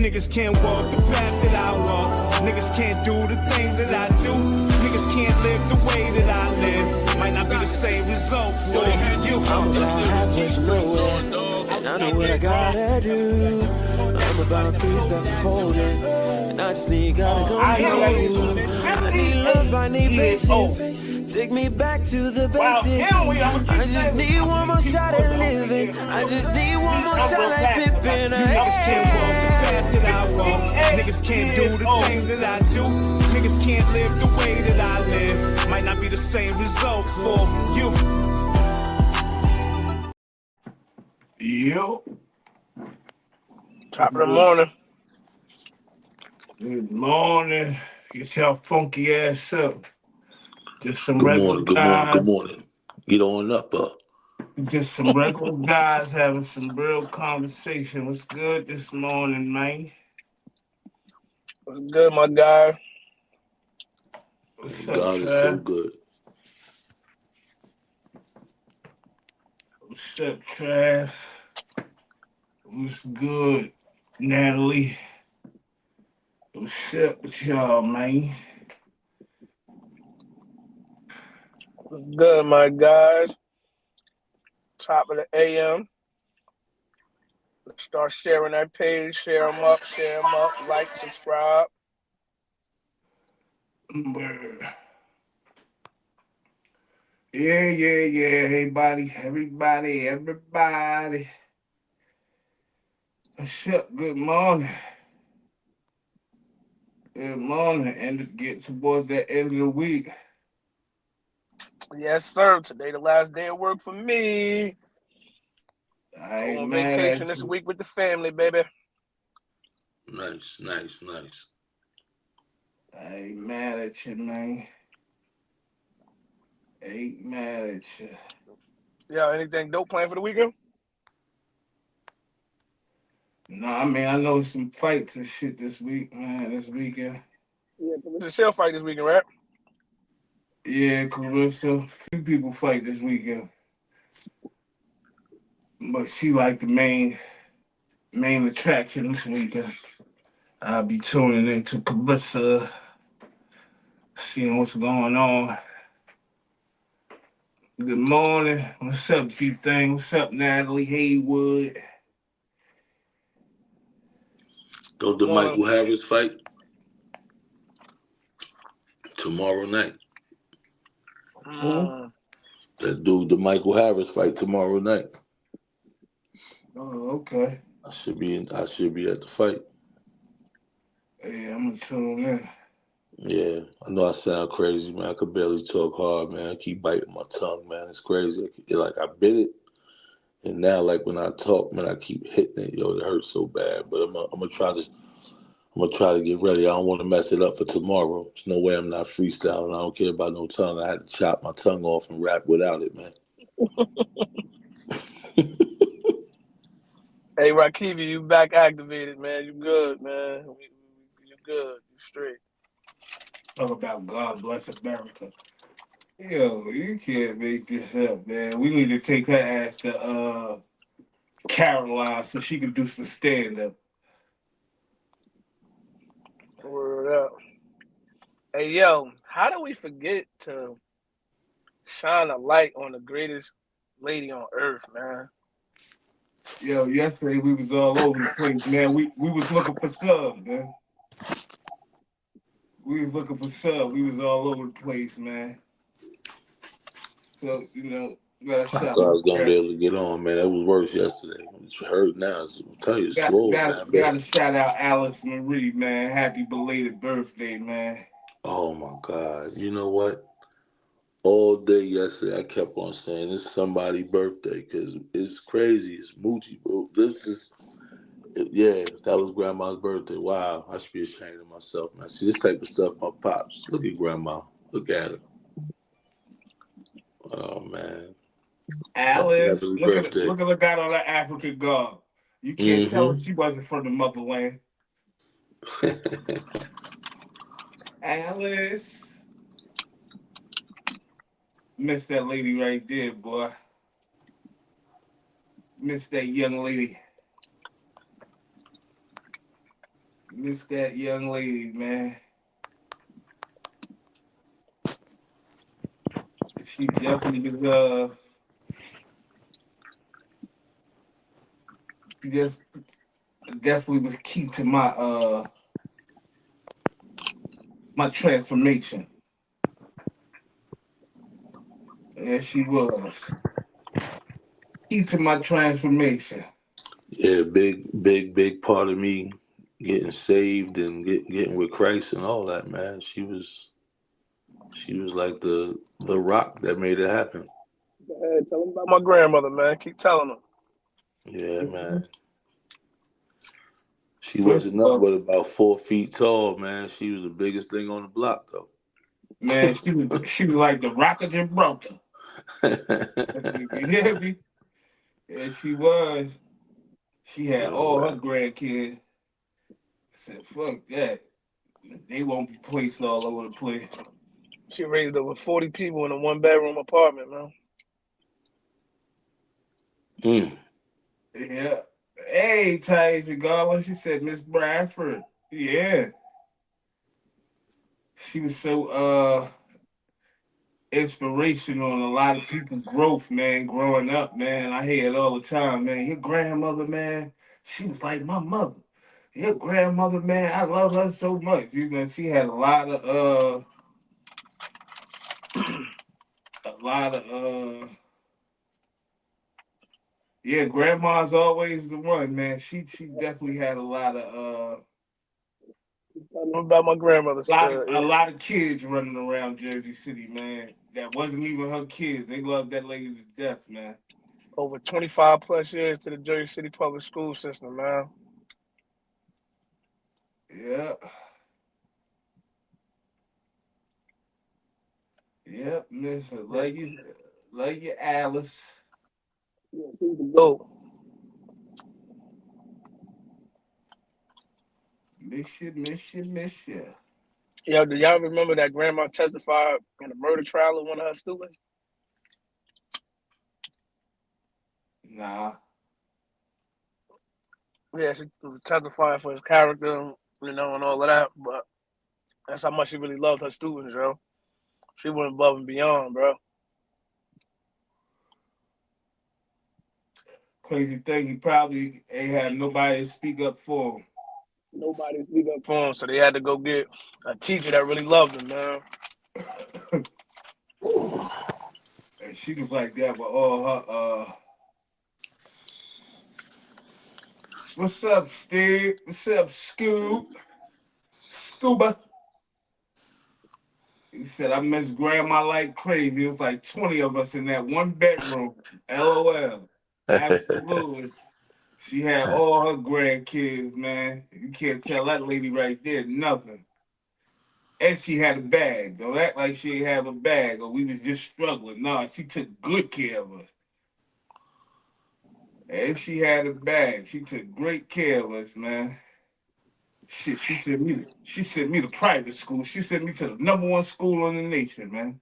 Niggas can't walk the path that I walk. Niggas can't do the things that I do. Niggas can't live the way that I live. Might not be the same result for you. I'm about halfway to nowhere, and I know what I gotta do. I'm about peace that's unfolding, and I just need God to come through. I need love, I need patience. Take me back to the basics. I just need one more shot at living. I just need one more shot like Pippin. Niggas can't walk the path that I walk. Niggas can't do the things that I do. Niggas can't live the way that I live. Might not be the same result for you. Yo. Top of the morning. Good morning. Get your funky ass up. Just some Good regular morning, good guys. morning, good morning. Get on up, Just some regular guys having some real conversation. What's good this morning, man? What's good, my guy? What's God up, is so Trav? good. What's up, Trav? What's good, Natalie? What's up with y'all, man? What's good, my guys? Top of the AM. Let's start sharing that page. Share them up, like, subscribe. Yeah. Everybody. What's up? Good morning. Good morning. And it's getting towards the end of the week. Yes, sir. Today the last day of work for me. I ain't on mad vacation at this you. week with the family, baby. Nice. I ain't mad at you, man. Ain't mad at you. Yeah, anything dope planned for the weekend? No, I mean, I know some fights and shit this week, man, this weekend. Yeah, it's a shell fight this weekend, right? Yeah, Clarissa. A few people fight this weekend. But she like the main attraction this weekend. I'll be tuning into Clarissa, seeing what's going on. Good morning. What's up, G-Thing? What's up, Natalie Haywood? Don't the Michael Harris fight tomorrow night? Who? That dude, the Michael Harris fight tomorrow night. Oh, okay. I should be at the fight. Yeah, I'm gonna tune in. Yeah, I know I sound crazy, man. I could barely talk hard, man. I keep biting my tongue, man. It's crazy. I bit it, and now, like, when I talk, man, I keep hitting it. Yo, it hurts so bad. But I'm gonna try to get ready. I don't want to mess it up for tomorrow. There's no way I'm not freestyling. I don't care about no tongue. I had to chop my tongue off and rap without it, man. Hey, Rakivi, you back activated, man. You good, man. You good. You straight. Talk about God bless America. Yo, you can't make this up, man. We need to take her ass to Caroline so she can do some stand-up. Word up. Hey, yo, how do we forget to shine a light on the greatest lady on earth, man? Yo, yesterday we was all over the place, man. We was looking for sub, man. We was looking for sub. We was all over the place, man. So, you know, you gotta I shout thought I was out. gonna be able to get on, man. That was worse yesterday. It's hurt now. I'll tell you, it's swole, man. Gotta shout out Alice Marie, man. Happy belated birthday, man. Oh my God! You know what? All day yesterday, I kept on saying it's somebody's birthday because it's crazy. It's Moochie, bro. That was Grandma's birthday. Wow, I should be ashamed of myself, man. See, this type of stuff, my pops. Look at Grandma. Look at her. Oh man. Alice, Happy look at birthday. the guy on that African garb. You can't tell she wasn't from the motherland. Alice. Miss that lady right there, boy. Miss that young lady. Miss that young lady, man. She definitely was she just definitely was key to my transformation. Yeah, she was key to my transformation. Yeah, big part of me getting saved and getting with Christ and all that, man. She was like the rock that made it happen. Go ahead, tell them about my grandmother, man. Keep telling them. Yeah, man. She First wasn't of nothing all, but about 4 feet tall, man. She was the biggest thing on the block, though. man, she was like the rock of Gibraltar. You hear me? Yeah, she was. She had Yo, all her man. grandkids. I said, fuck that. They won't be placed all over the place. She raised over 40 people in a 1-bedroom apartment, man. Mm. Yeah. Hey, Taisha Garland, she said, Miss Bradford. Yeah. She was so inspirational in a lot of people's growth, man, growing up, man. I hear it all the time, man. Your grandmother, man, she was like my mother. Your grandmother, man, I love her so much. You know, she had a lot of yeah, grandma's always the one, man. She definitely had a lot of Tell them about my grandmother. a lot of kids running around Jersey City, man. That wasn't even her kids. They loved that lady to death, man. Over 25 plus years to the Jersey City public school system, man. Yeah. Yep, Miss Yeah, like you, Alice. yeah, she's the GOAT. Miss you. Yo, do y'all remember that grandma testified in a murder trial of one of her students? Nah. Yeah, she was testifying for his character, and all of that. But that's how much she really loved her students, yo. She went above and beyond, bro. Crazy thing, he probably ain't had nobody to speak up for him. Nobody speak up for him, so they had to go get a teacher that really loved him, man. And she was like that with all her what's up, Steve? What's up, Scuba? He said, I miss grandma like crazy. It was like 20 of us in that one bedroom. LOL. Absolutely. She had all her grandkids, man. You can't tell that lady right there nothing. And she had a bag. Don't act like she didn't have a bag or we was just struggling. No, she took good care of us. And she had a bag. She took great care of us, man. Shit, she sent me to private school. She sent me to the #1 school in the nation, man.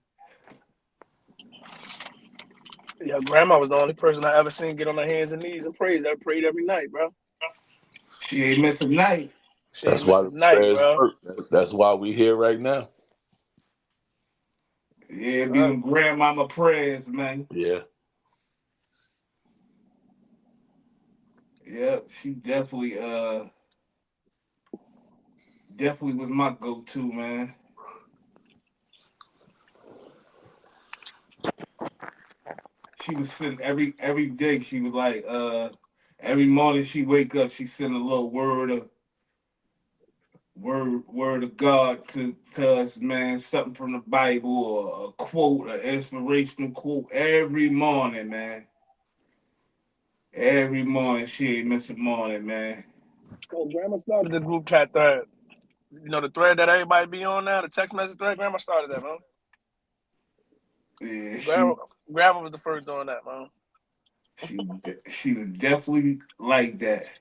Yeah, grandma was the only person I ever seen get on her hands and knees and praise. I prayed every night, bro. She ain't miss a night. She That's ain't why miss a the night, prayers bro. work. That's why we here right now. Yeah, be them grandmama prayers, man. Yeah. Yep, she definitely was my go-to, man. She was sending every day. She was like, every morning she wake up, she send a little word of God to us, man. Something from the Bible or a quote, an inspirational quote every morning, man. Every morning, she ain't miss a morning, man. Oh, grandma started the group chat thread. The thread that everybody be on now, the text message thread. Grandma started that, man. Yeah, Grandma was the first doing that, man. she she was definitely like that.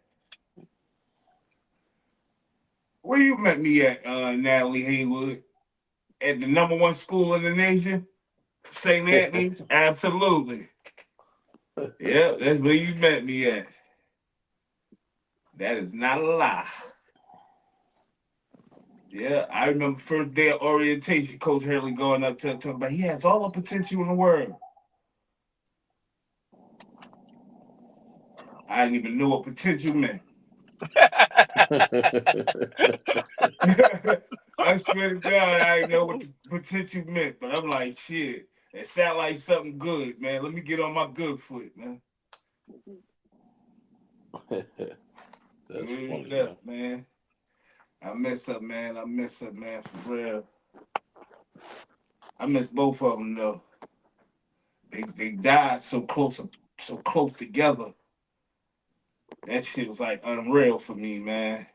Where you met me at, Natalie Haywood? At the #1 school in the nation? St. Anthony's? Absolutely. Yep, that's where you met me at. That is not a lie. Yeah, I remember first day of orientation, Coach Hurley going up to talking about he has all the potential in the world. I didn't even know what potential meant. I swear to God, I didn't know what the potential meant, but I'm like, shit, it sound like something good, man. Let me get on my good foot, man. That's funny, man. I mess up, man. I mess up, man, for real. I miss both of them though. They died so close together. That shit was like unreal for me, man.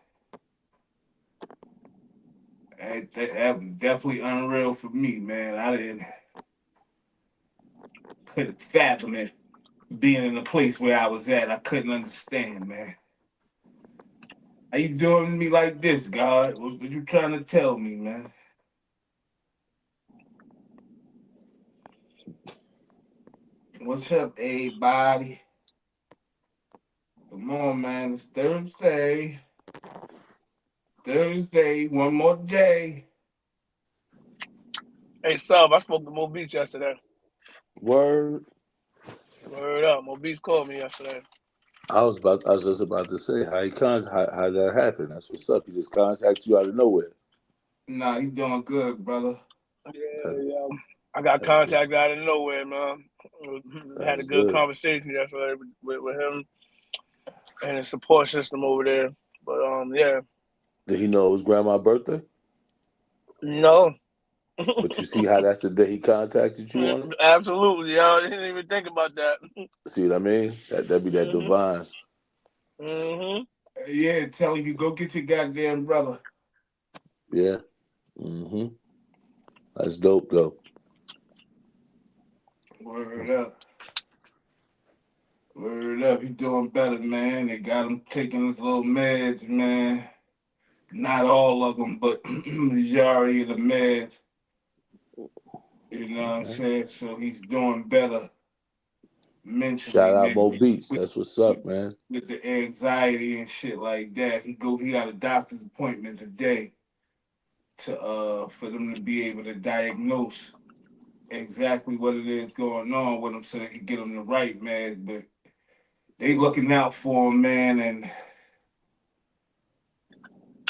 That was definitely unreal for me, man. I couldn't fathom it being in the place where I was at. I couldn't understand, man. How you doing me like this, God? What you trying to tell me, man? What's up, everybody? Come on, man. It's Thursday. One more day. Hey, Sub, I spoke to Mo Beach yesterday. Word. Word up. Mo Beach called me yesterday. I was just about to say how that happened. That's what's up. He just contacted you out of nowhere. Nah, he's doing good, brother. Yeah. I got contacted out of nowhere, man. Had a good conversation yesterday with him and his support system over there. But yeah. Did he know it was grandma's birthday? No. But you see how that's the day he contacted you on it? Absolutely, yo. I didn't even think about that. See what I mean? That'd be that divine. Mm-hmm. Yeah, telling you go get your goddamn brother. Yeah. Mm-hmm. That's dope though. Word up. Word up. He's doing better, man. They got him taking his little meds, man. Not all of them, but majority of the meds. You know what I'm saying? So he's doing better mentally. Shout out Man, Mo Beats. That's what's up, man. With the anxiety and shit like that. He got a doctor's appointment today to for them to be able to diagnose exactly what it is going on with him so they can get him the right meds. But they looking out for him, man, and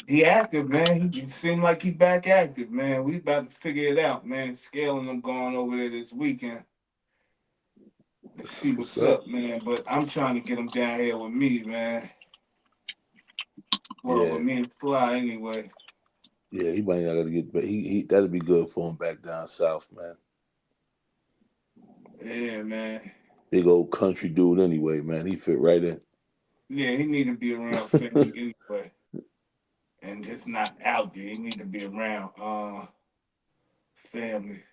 he active, man. He seemed like he back active, man. We about to figure it out, man. Scaling them going over there this weekend. Let's see what's up, man. But I'm trying to get him down here with me, man. Well, with me and Fly, anyway. Yeah, he might not gotta get, but he that'd be good for him back down south, man. Yeah, man. Big old country dude, anyway, man. He fit right in. Yeah, he need to be around family anyway, and just not out there. He need to be around family.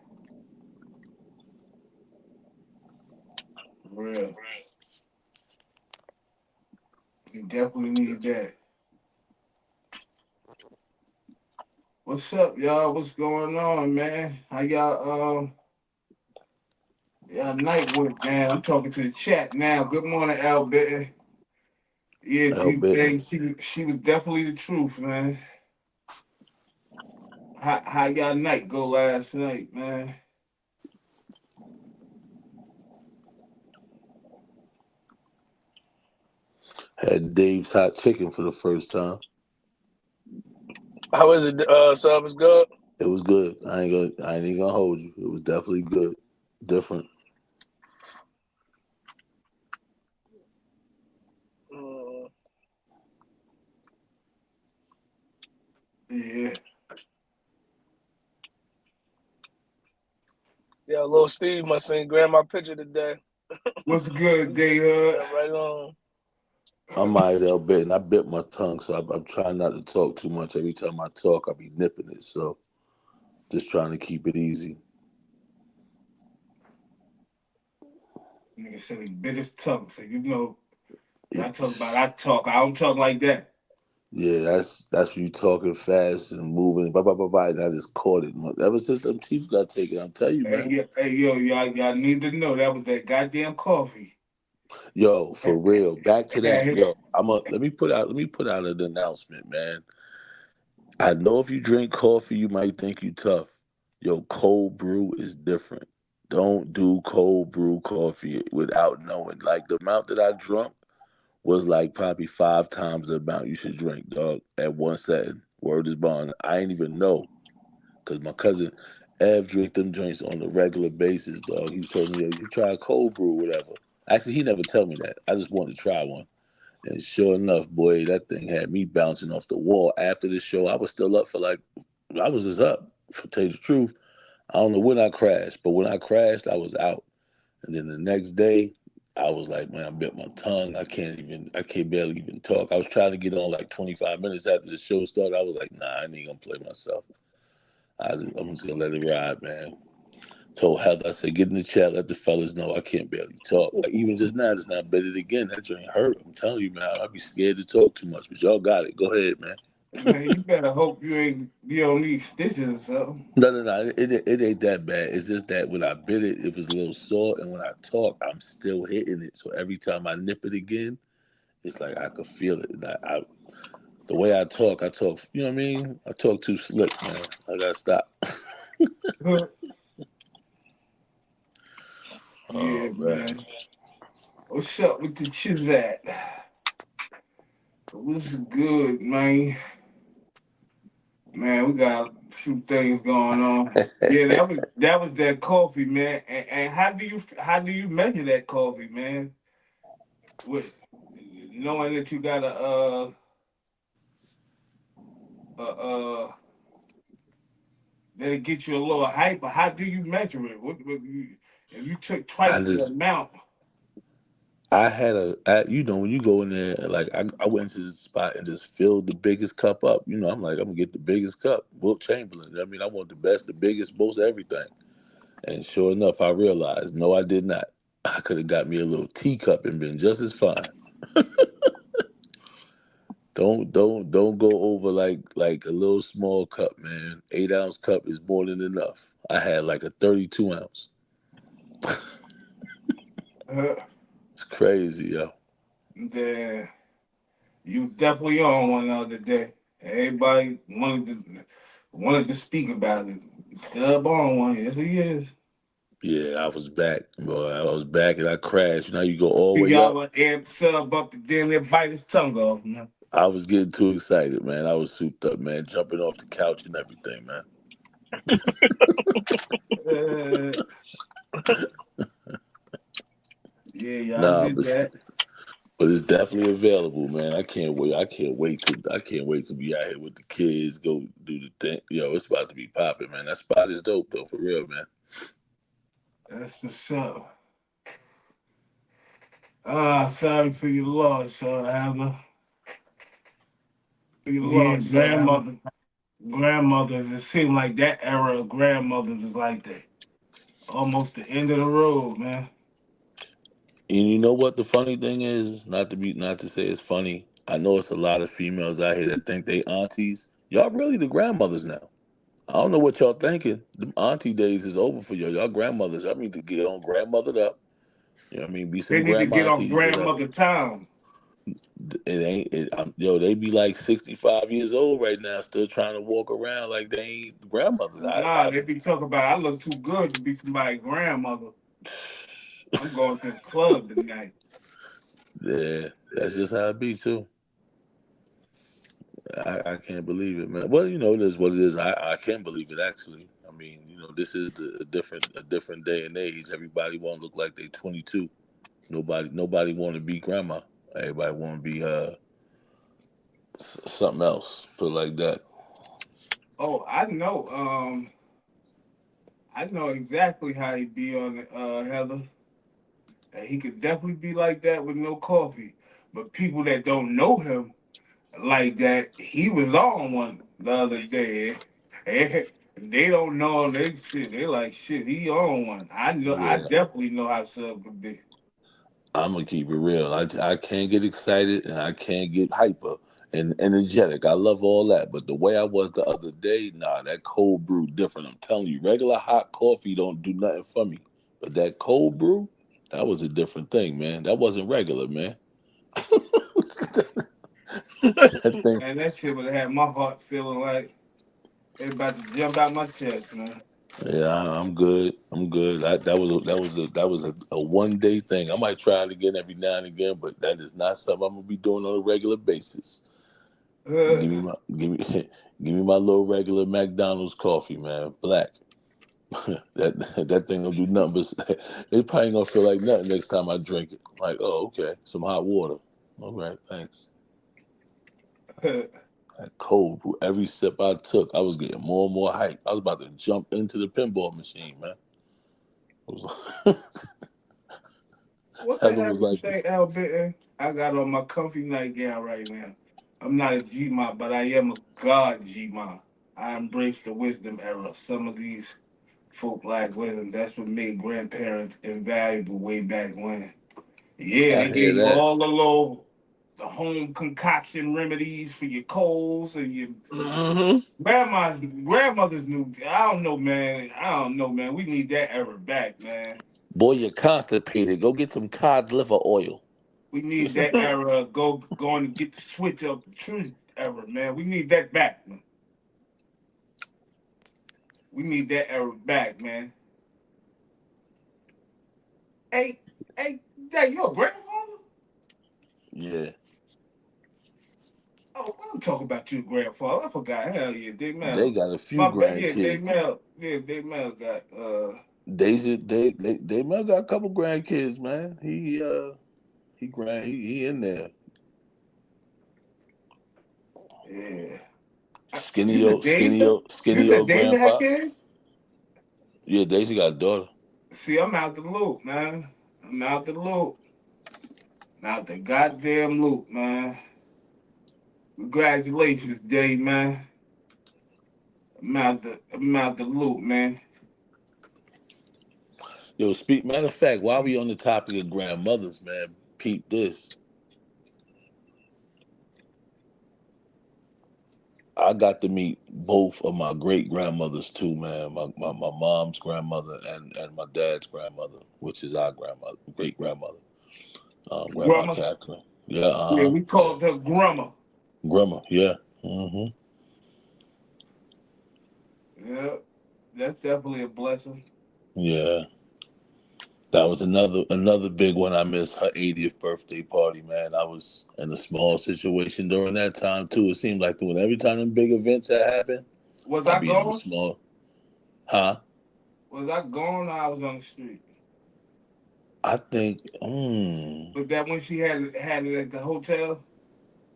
For real. You definitely need that. What's up, y'all? What's going on, man? How y'all night went, man? I'm talking to the chat now. Good morning, Albert. Yeah, she was definitely the truth, man. How y'all night go last night, man? Had Dave's hot chicken for the first time. How is it, Sub? It's good? It was good. I ain't even gonna hold you. It was definitely good. Different. Yeah. Yeah, little Steve must seen grandma picture today. What's good, Day? Yeah, right on. I might have bit, and I bit my tongue, so I'm trying not to talk too much. Every time I talk, I be nipping it, so just trying to keep it easy. Nigga said he bit his tongue, so you know. I talk about I talk. I don't talk like that. Yeah, that's when you talking fast and moving, blah blah blah blah. And I just caught it. Ever since them teeth got taken, I'm telling you, man. Hey, yo, y'all need to know that was that goddamn coffee. Yo, for real. Back to that. Yo, let me put out an announcement, man. I know if you drink coffee, you might think you tough. Yo, cold brew is different. Don't do cold brew coffee without knowing. Like the amount that I drunk was like probably 5 times the amount you should drink, dog, at one setting. Word is bond. I ain't even know because my cousin Ev drink them joints on a regular basis, dog. He told me, yo, you try a cold brew, whatever. Actually, he never tell me that. I just wanted to try one. And sure enough, boy, that thing had me bouncing off the wall. After the show, I was still up for like, I was just up. To tell you the truth, I don't know when I crashed, but when I crashed, I was out. And then the next day, I was like, man, I bit my tongue. I can't barely even talk. I was trying to get on like 25 minutes after the show started. I was like, nah, I ain't gonna play myself. I'm just gonna let it ride, man. Told Heather, I said, get in the chat, let the fellas know I can't barely talk. Like even just now, it's not bit it again. That joint hurt. I'm telling you, man, I'd be scared to talk too much, but y'all got it. Go ahead, man. Man, you better hope you don't need stitches or something. No. It ain't that bad. It's just that when I bit it, it was a little sore, and when I talk, I'm still hitting it. So every time I nip it again, it's like I could feel it. And the way I talk, you know what I mean? I talk too slick, man. I gotta stop. Yeah, Oh man. man. What's up with the Chizat? What's good, man? Man, we got a few things going on. Yeah, that was that coffee, man. And how do you measure that coffee, man? With knowing that you got a that it gets you a little hype, but how do you measure it? If you took I twice the just amount? you know, when you go in there, like I went to the spot and just filled the biggest cup up. You know, I'm like, I'm gonna get the biggest cup. Wilt Chamberlain. I mean, I want the best, the biggest, most everything. And sure enough, I realized, no, I did not. I could have got me a little teacup and been just as fine. Don't go over like a little small cup, man. 8 ounce cup is more than enough. I had like a 32 ounce. Uh, It's crazy, yo. the, you was definitely on one the other day. Everybody wanted to speak about it. Still on one. Yes, he is. Yeah, I was back, boy. I was back and I crashed. You know, you go all the See way y'all up. with Amp Sub up to damn near bite his tongue off, man. I was getting too excited, man. I was souped up, man, jumping off the couch and everything, man. Yeah, y'all Nah, did that. but it's definitely available, man. I can't wait. I can't wait to be out here with the kids, go do the thing. Yo, it's about to be popping, man. That spot is dope though, for real, man. That's what's up. Sorry for your loss, Heather. For your loss, grandmothers. It seemed like that era of grandmothers was like that. Almost the end of the road, man. And you know what the funny thing is? Not to say it's funny. I know it's a lot of females out here that think they aunties. Y'all really the grandmothers now. I don't know what y'all thinking. The auntie days is over for y'all. Y'all grandmothers. I mean to get on grandmothered up. You know what I mean? Be They some need to grandma get on aunties, whatever. grandmother time. It ain't yo, they be like 65 years old right now, still trying to walk around like they ain't grandmothers. Nah, they be talking about I look too good to be somebody's grandmother. I'm going to the club tonight. Yeah, that's just how it be too. I can't believe it, man. Well, you know, it is what it is. I can't believe it actually. I mean, you know, this is a different day and age. Everybody want to look like they 22. Nobody want to be grandma. Everybody want to be something else. Put it like that. Oh, I know. I know exactly how he be on Heather. And he could definitely be like that with no coffee. But people that don't know him like that, he was on one the other day. And they don't know they shit. They like shit. He on one. I know. I Yeah, definitely know how Sub could be. I'm gonna keep it real. I can't get excited and I can't get hyper and energetic. I love all that, but the way I was the other day, nah, that cold brew different. I'm telling you, regular hot coffee don't do nothing for me, but that cold brew, that was a different thing, man. That wasn't regular, man. That thing. And that shit would have had my heart feeling like it about to jump out my chest, man. Yeah, I'm good. I'm good. That was a 1 day thing. I might try it again every now and again, but that is not something I'm gonna be doing on a regular basis. Uh, Give me my little regular McDonald's coffee, man. Black. That thing don't do nothing but it probably ain't gonna feel like nothing next time I drink it. Like, oh, okay, some hot water. All right, thanks. That cold, bro. Every sip I took, I was getting more and more hype. I was about to jump into the pinball machine, man. It was, what the Heaven hell was you like, say, Al Bitten? I got on my comfy nightgown right now. I'm not a G-Ma, but I am a God G-Ma. I embrace the wisdom era. Some of these folk like wisdom. That's what made grandparents invaluable way back when. Yeah, I they hear gave you that. all the home concoction remedies for your colds and your Mm-hmm. grandmother's new. I don't know, man. I don't know, man. We need that era back, man. Boy, you're constipated. Go get some cod liver oil. We need that era. Going to get the switch up the truth era, man. We need that back, man. We need that era back, man. Hey, hey, Dad, your grandfather? Yeah, Oh, I'm talking about your grandfather. I forgot. Hell yeah, Dave they Mel. got a few My bad. Yeah, Dave grandkids. Mel. Yeah, Dave Mel got They might got a couple grandkids, man. He in there. yeah. You Skinny said old Dave? skinny old You skinny said old David had grandpa. kids? Yeah, Daisy got a daughter. See, I'm out the loop, man. I'm out the loop. Out the goddamn loop, man. Congratulations, Dave, man. I'm out the loop, man. Yo, matter of fact, while we on the topic of grandmothers, man, peep this. I got to meet both of my great grandmothers too, man. My mom's grandmother and my dad's grandmother, which is our grandmother, great grandmother, Grandma Grandma. Catherine. Yeah, Yeah, uh huh. we Yeah, called her Grandma. grandma. Yeah. Hmm. Yeah, that's definitely a blessing. Yeah. That was another big one. I missed her 80th birthday party, man. I was in a small situation during that time too. It seemed like when every time them big events that happen, Was I'd I be in a gone? small, huh? Was I gone or I was on the street? I think, Was that when she had it at the hotel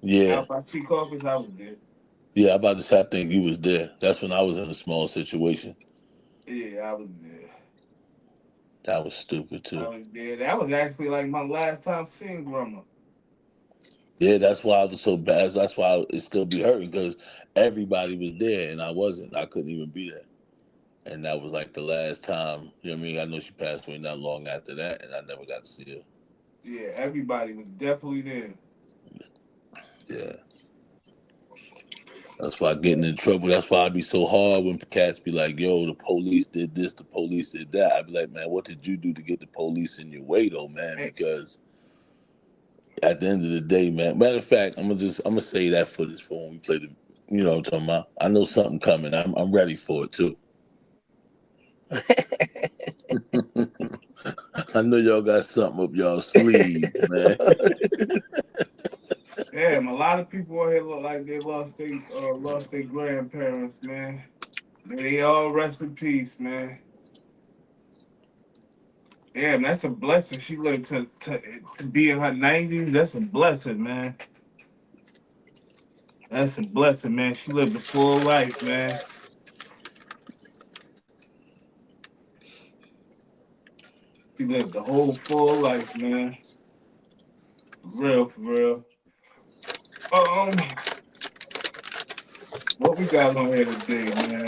yeah, out by Sea Caucus? I was there. yeah. I about to say, I think you was there. That's when I was in a small situation. Yeah, I was there. That was stupid I too. was there. That was actually like my last time seeing Grandma. Yeah, that's why I was so bad. That's why it still be hurting because everybody was there and I wasn't. I couldn't even be there. And that was like the last time. You know what I mean? I know she passed away not long after that, and I never got to see her. Yeah, everybody was definitely there. Yeah. That's why getting in trouble. That's why I be so hard when cats be like, "Yo, the police did this, the police did that." I be like, "Man, what did you do to get the police in your way, though, man?" Hey, Because at the end of the day, man. Matter of fact, I'm gonna say that footage for when we play the. You know what I'm talking about? I know something coming. I'm ready for it too. I know y'all got something up y'all sleeve, man. damn, a lot of people out here look like they lost their grandparents, man. May they all rest in peace, man. Damn, that's a blessing. She lived to be in her 90s. That's a blessing, man. That's a blessing, man. She lived a full life, man. She lived the whole full life, man. For real, for real. Um, what we got on here today, man?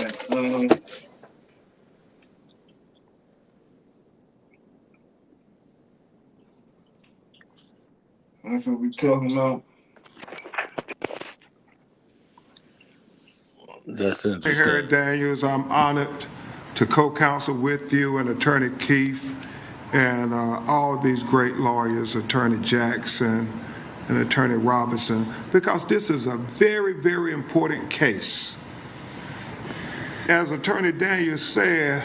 That's what we talking about. That's Hey, Harry interesting. Daniels, I'm honored to co-counsel with you and Attorney Keefe and all these great lawyers, Attorney Jackson and Attorney Robinson, because this is a very, very important case. As Attorney Daniels said,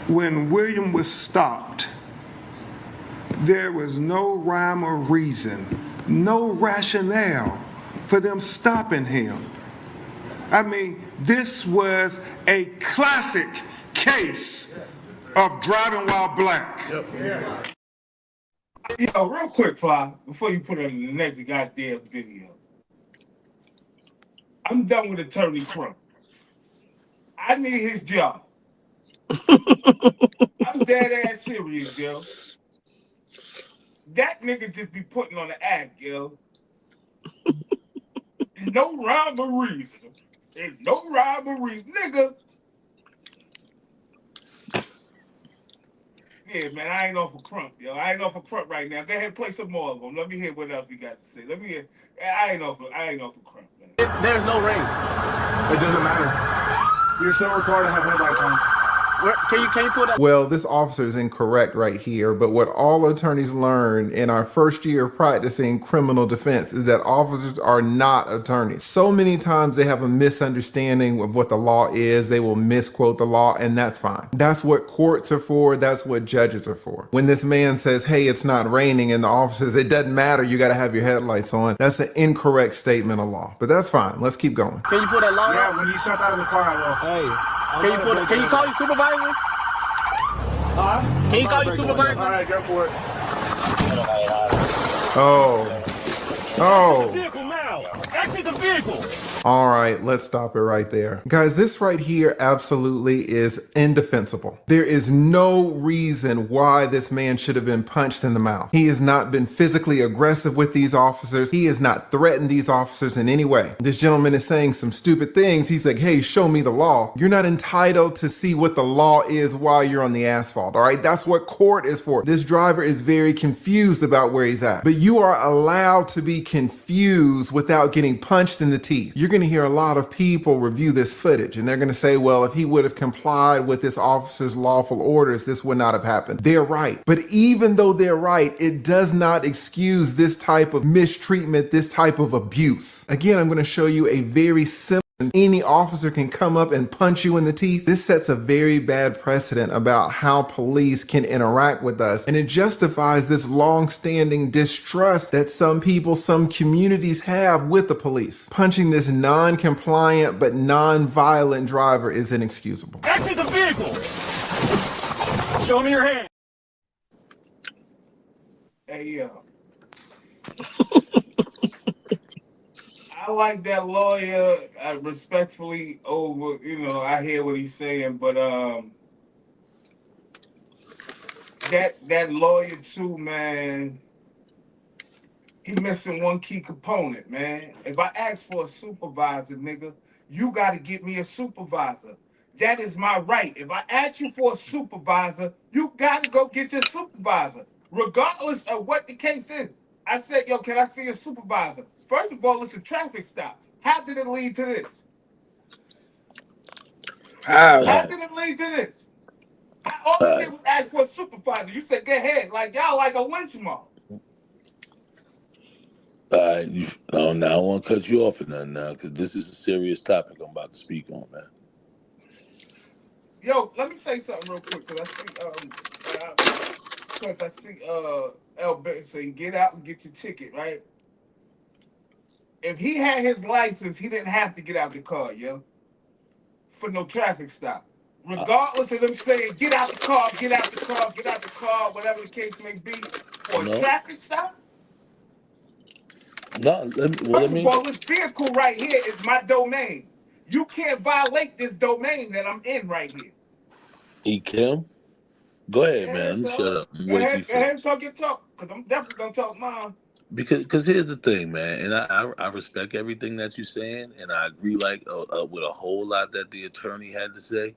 when William was stopped, there was no rhyme or reason, no rationale for them stopping him. I mean, this was a classic case of driving while black. Yo, real quick, Fly, before you put it in the next goddamn video. I'm done with Attorney Crump. I need his job. I'm dead ass serious, yo. That nigga just be putting on the act, yo. No rhyme or reason. There's no rhyme or reason. Nigga. Yeah, man, I ain't off for Crump, yo. I ain't off for Crump right now. Go ahead, play some more of them. Let me hear what else you got to say. Let me hear. I ain't off for Crump, man. There's no rain. It doesn't matter. You're still required to have headlights on. Can you pull that? Well, this officer is incorrect right here, but what all attorneys learn in our first year of practicing criminal defense is that officers are not attorneys. So many times they have a misunderstanding of what the law is. They will misquote the law, and that's fine. That's what courts are for. That's what judges are for. When this man says, hey, it's not raining, and the officer says, it doesn't matter, you got to have your headlights on, that's an incorrect statement of law. But that's fine. Let's keep going. Can you pull that law? Yeah, when you step out of the car, I will. Hey. Can you call your supervisor? Can you call your supervisor? All right, go for it. Oh. Vehicle now. Exit the vehicle. All right, let's stop it right there. Guys, this right here absolutely is indefensible. There is no reason why this man should have been punched in the mouth. He has not been physically aggressive with these officers. He has not threatened these officers in any way. This gentleman is saying some stupid things. He's like, hey, show me the law. You're not entitled to see what the law is while you're on the asphalt, all right? That's what court is for. This driver is very confused about where he's at, but you are allowed to be confused without getting punched in the teeth. You're going to hear a lot of people review this footage and they're going to say, well, if he would have complied with this officer's lawful orders, this would not have happened. They're right. But even though they're right, it does not excuse this type of mistreatment, this type of abuse. Again, I'm going to show you a very simple. Any officer can come up and punch you in the teeth. This sets a very bad precedent about how police can interact with us. And it justifies this long-standing distrust that some people, some communities have with the police. Punching this non-compliant but non-violent driver is inexcusable. Exit the vehicle. Show me your hand. Hey, yo. I like that lawyer respectfully over, I hear what he's saying, but that lawyer too, man, he missing one key component, man. If I ask for a supervisor, nigga, you got to get me a supervisor. That is my right. If I ask you for a supervisor, you got to go get your supervisor, regardless of what the case is. I said, yo, can I see a supervisor? First of all, it's a traffic stop. How did it lead to this? How did it lead to this? All they did was ask for a supervisor. You said, go ahead. Like, y'all like a lynch mob. No, now I want to cut you off or nothing now, because this is a serious topic I'm about to speak on, man. Yo, let me say something real quick, because I see L. Benson, get out and get your ticket, right? If he had his license, he didn't have to get out the car, yo, for no traffic stop. Regardless of them saying, get out the car, get out the car, get out the car, whatever the case may be, for a traffic stop. No, First of all, this vehicle right here is my domain. You can't violate this domain that I'm in right here. Kim? Go ahead, man. Let me shut up. Go ahead and talk your talk, because I'm definitely going to talk mine. Because here's the thing, man, and I respect everything that you're saying, and I agree with a whole lot that the attorney had to say.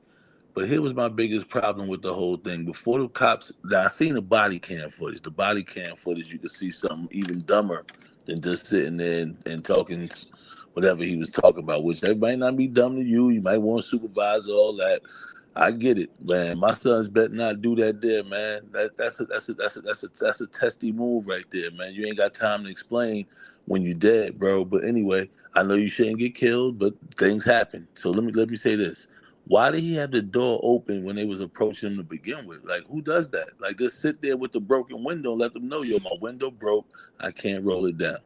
But here was my biggest problem with the whole thing. Before the cops, I seen the body cam footage. The body cam footage, you could see something even dumber than just sitting there and talking whatever he was talking about, which that might not be dumb to you. You might want to supervise all that. I get it, man. My sons better not do that there, man. That's a testy move right there, man. You ain't got time to explain when you dead, bro. But anyway, I know you shouldn't get killed, but things happen. So let me say this. Why did he have the door open when they was approaching him to begin with? Like, who does that? Like, just sit there with the broken window and let them know, yo, my window broke. I can't roll it down.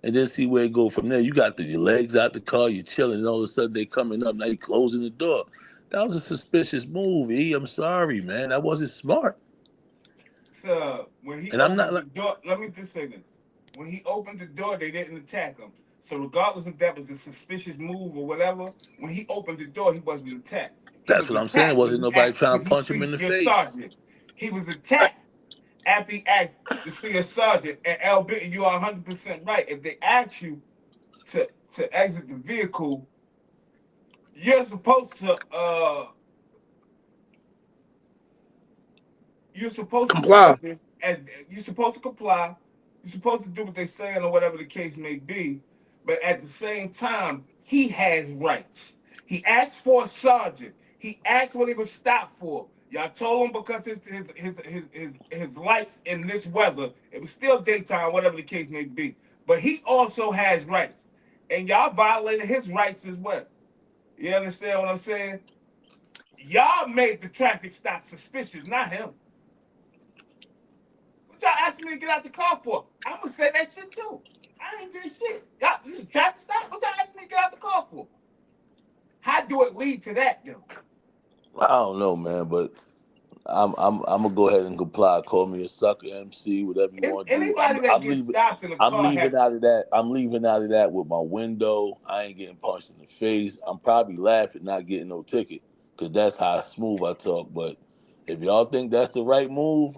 And then see where it go from there. You got your legs out the car, you're chilling, and all of a sudden they coming up. Now you closing the door. That was a suspicious move, E. I'm sorry, man. That wasn't smart. So when he And I'm not opened the like, door, let me just say this: when he opened the door, they didn't attack him. So regardless if that was a suspicious move or whatever, when he opened the door, he wasn't attacked. He that's was what I'm saying. attacked Wasn't nobody trying when to he punch him in sees the your face. sergeant. He was attacked after he asked to see a sergeant. And L. Bitton, you are 100% right. If they ask you to exit the vehicle, you're supposed to you're supposed to do Comply. what this as you're supposed to comply. You're supposed to do what they're saying or whatever the case may be. But at the same time, he has rights. He asked for a sergeant. He asked what he was stopped for. Y'all told him because his lights in this weather, it was still daytime, whatever the case may be. But he also has rights. And y'all violated his rights as well. You understand what I'm saying? Y'all made the traffic stop suspicious, not him. What y'all asking me to get out the car for? I'm gonna say that shit too. I ain't did shit. Y'all, this is traffic stop. What y'all asking me to get out the car for? How do it lead to that, though? I don't know, man, but I'm gonna go ahead and comply. Call me a sucker, MC, whatever you want to do. Anybody that gets stopped in a I'm car leaving has. out of that. I'm leaving out of that with my window. I ain't getting punched in the face. I'm probably laughing, not getting no ticket, because that's how smooth I talk. But if y'all think that's the right move,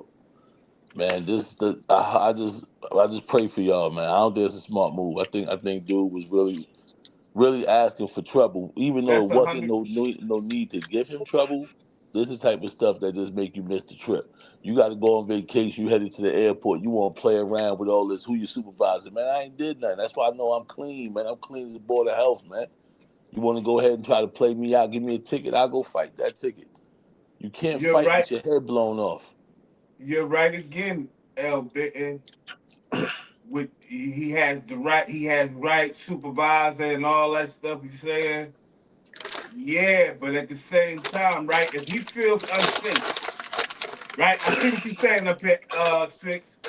man, I just pray for y'all, man. I don't think it's a smart move. I think dude was really asking for trouble, even though That's it a wasn't hundred. no need to give him trouble. This is the type of stuff that just make you miss the trip. You got to go on vacation. You headed to the airport. You want to play around with all this. Who your supervisor? Man, I ain't did nothing. That's why I know I'm clean, man. I'm clean as a board of health, man. You want to go ahead and try to play me out, give me a ticket, I'll go fight that ticket. You can't You're fight right. with your head blown off. You're right again, L. Bitten. With he has the right. He has right supervisor and all that stuff. You saying? Yeah, but at the same time, right? If he feels unsafe, right? I see what you're saying up at 6.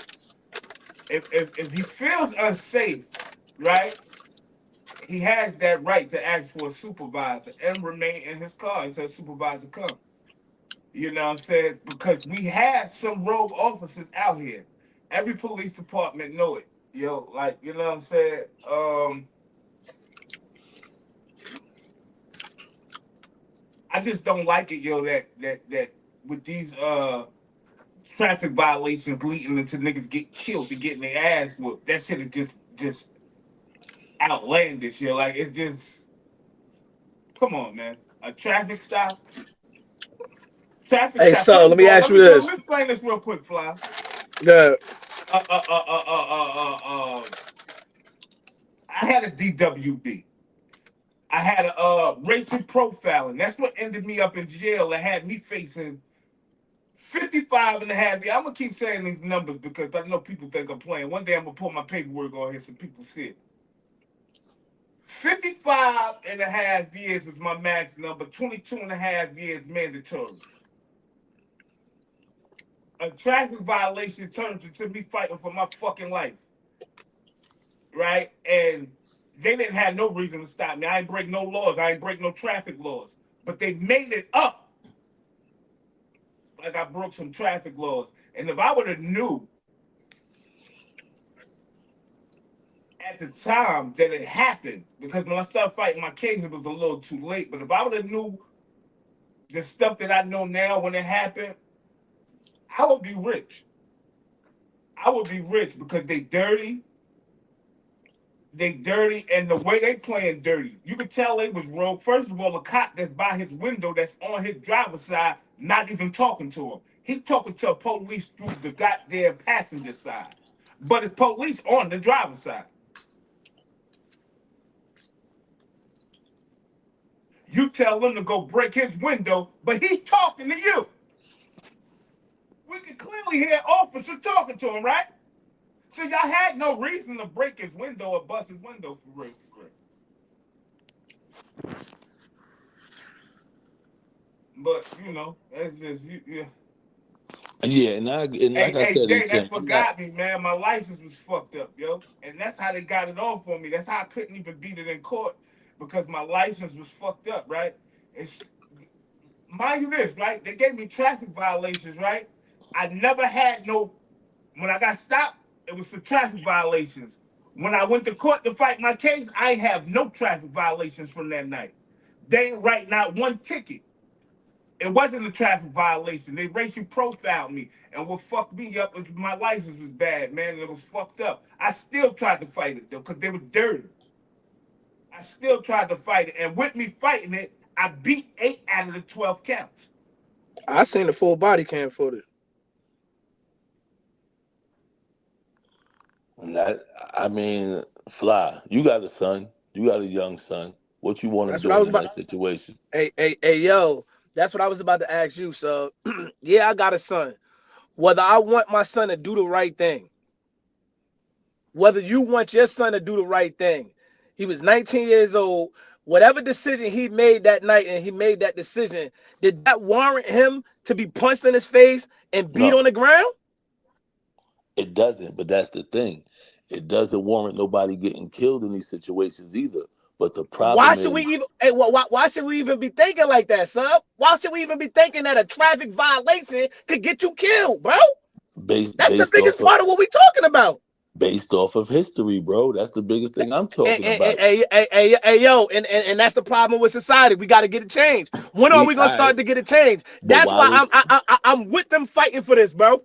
If he feels unsafe, right? He has that right to ask for a supervisor and remain in his car until a supervisor comes. You know what I'm saying? Because we have some rogue officers out here. Every police department know it. Yo, like, you know what I'm saying? I just don't like it, yo, that with these traffic violations leading into niggas get killed to getting their ass whooped. That shit is just outlandish, yo. Like it's just come on, man. A traffic stop. Traffic Hey, stop. so First let of me all, ask you let this. me explain this real quick, Fly. The Uh, uh, uh, uh, uh, uh, uh, uh, I had a DWB. I had a racial profiling. That's what ended me up in jail and had me facing 55 and a half years. I'm going to keep saying these numbers because I know people think I'm playing. One day I'm going to put my paperwork on here so people see it. 55 and a half years was my max number, 22 and a half years mandatory. A traffic violation turned into me fighting for my fucking life. Right? And they didn't have no reason to stop me. I ain't break no laws. I ain't break no traffic laws. But they made it up like I broke some traffic laws. And if I would have knew at the time that it happened, because when I started fighting my case, it was a little too late. But if I would have knew the stuff that I know now when it happened, I would be rich. I would be rich because they dirty, and the way they playing dirty, you could tell they was rogue. First of all, a cop that's by his window, that's on his driver's side, not even talking to him. He talking to a police through the goddamn passenger side, but it's police on the driver's side. You tell him to go break his window, but he's talking to you. We can clearly hear officer talking to him, right? So y'all had no reason to break his window or bust his window for real. But you know, that's just yeah. Yeah, and like I Hey, said, Jay, that's Ken, what got me, man. My license was fucked up, yo. And that's how they got it off for me. That's how I couldn't even beat it in court because my license was fucked up, right? It's, mind you this, right? They gave me traffic violations, right? I never had no, when I got stopped, it was for traffic violations. When I went to court to fight my case, I have no traffic violations from that night. They ain't write not one ticket. It wasn't a traffic violation. They racial profiled me. And what fucked me up was my license was bad, man. And it was fucked up. I still tried to fight it, though, because they were dirty. I still tried to fight it. And with me fighting it, I beat 8 out of the 12 counts. I seen the full body cam footage. and I mean, Fly, you got a son. You got a young son. What you want him That's what I was doing in about. that situation? Hey, yo, that's what I was about to ask you. So, yeah, I got a son. Whether I want my son to do the right thing, whether you want your son to do the right thing, he was 19 years old. Whatever decision he made that night, and he made that decision, did that warrant him to be punched in his face and beat No, on the ground? it doesn't. But that's the thing. It doesn't warrant nobody getting killed in these situations either. But the Why problem should we is, even? Hey, why should we even be thinking like that, son? Why should we even be thinking that a traffic violation could get you killed, bro? That's the based biggest off of part of what we talking about. history, bro. That's the biggest thing I'm And, talking about. yo, and that's the problem with society. We got to get it changed. When are we gonna All right, start to get it changed? but That's why while it's I'm with them fighting for this, bro.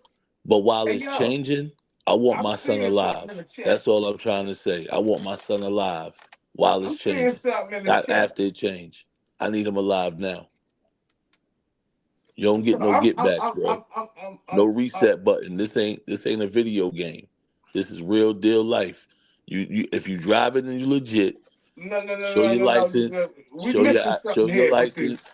Hey, yo, changing, I want I'm my son seeing something alive. in the chat. That's all I'm trying to say. I want my son alive while it's I'm seeing changing, something in the not chat. after it change. I need him alive now. You don't So get no get backs, bro. No I'm reset button. This ain't a video game. This is real deal life. You if you drive it and you legit, no, no, no, show no, your no, license, no. We missing show something your here with this. license,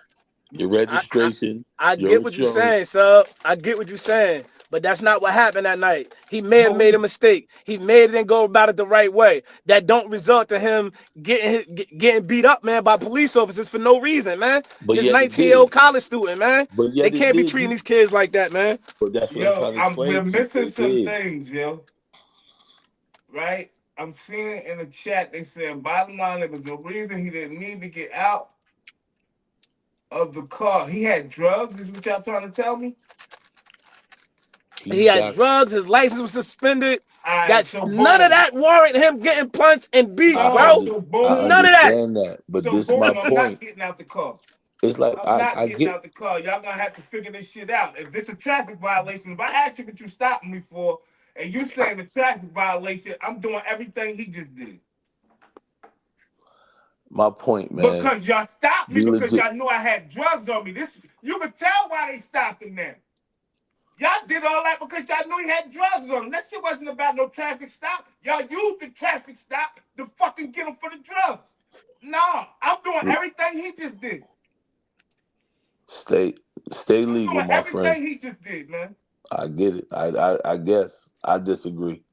your I, I registration, I your get what you're saying, insurance. sub. I get what you're saying, but that's not what happened that night. He may have But made a we, mistake. He may didn't go about it the right way. That don't result to him getting beat up, man, by police officers for no reason, man. But This yet it 19-year-old did. college student, man. But They yet it can't be did. treating these kids like that, man. But that's what I'm yo, trying to explain we're to you. missing It some did. things, yo. Right? I'm seeing in the chat they said bottom line there was no reason he didn't need to get out of the car. He had drugs, is what y'all trying to tell me? He He's had got. drugs. His license was suspended. All right, That's so none of boom. that warrant him getting punched and beat, I No, bro. under, so I boom. None of that. understand that, but So this is my boom, I'm not point. getting out the car. It's like I'm not I getting get. out the car. Y'all gonna have to figure this shit out. If it's a traffic violation, if I ask you what you stopping me for, and you saying a traffic violation, I'm doing everything he just did. My point, man. Because y'all stopped me Be because legit. y'all knew I had drugs on me. This you can tell why they stopped him now. Y'all did all that because y'all knew he had drugs on him. That shit wasn't about no traffic stop. Y'all used the traffic stop to fucking get him for the drugs. Nah, I'm doing everything he just did. Stay I'm legal, doing my friend. everything he just did, man. I get it. I guess I disagree.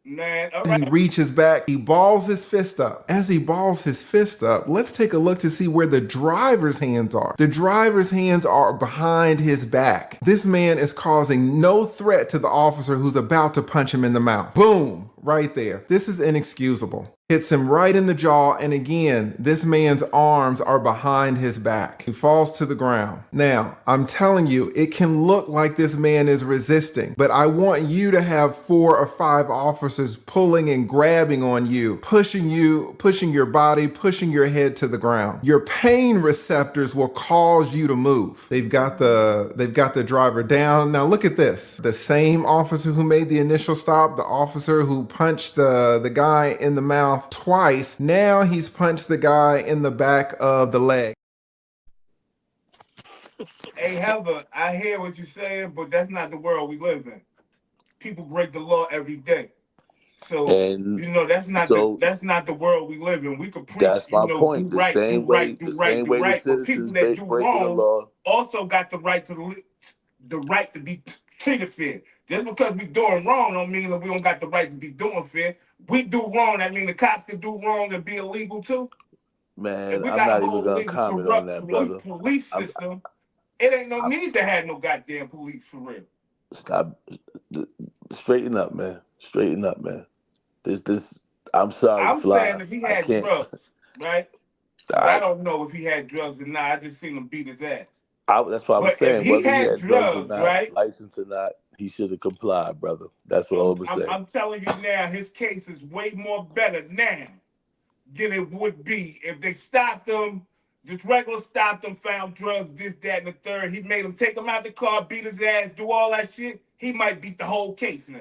Man, all He right. reaches back, he balls his fist up. As he balls his fist up, let's take a look to see where the driver's hands are. The driver's hands are behind his back. This man is causing no threat to the officer who's about to punch him in the mouth. Boom, right there. This is inexcusable. Hits him right in the jaw, and again, this man's arms are behind his back. He falls to the ground. Now, I'm telling you, it can look like this man is resisting, but I want you to have 4 or 5 officers pulling and grabbing on you, pushing your body, pushing your head to the ground. Your pain receptors will cause you to move. They've got the driver down. Now look at this. The same officer who made the initial stop, the officer who punched the guy in the mouth twice, now he's punched the guy in the back of the leg. Hey, Heather, I hear what you're saying, but that's not the world we live in. People break the law every day. So And that's not so the world we live in. We could preach, that's my do point. The right, do same right, way, do the right, same do way the right. But people citizens that do breaking the wrong law. also got the right to be treated fair. Just because we doing wrong don't mean that we don't got the right to be doing fair. We do wrong, that mean the cops can do wrong and be illegal too. If Man, we I'm got a not even whole gonna illegal, comment on corrupt that, brother. police I'm, system, it ain't no I'm need to have no goddamn police for real. stop. Straighten up, man. Straighten up, man. This. I'm sorry, I'm Fly. saying if he I had can't. drugs, right? Because I I, don't know if he had drugs or not. I just seen him beat his ass. that's what I was But if saying. he Whether he had had drugs or drugs, not, right? license or not, he should have complied, brother. That's what I was saying. I'm telling you now, his case is way more better now than it would be if they stopped him. Just regular stopped him, found drugs, this, that, and the third. He made him take him out the car, beat his ass, do all that shit. He might beat the whole case now.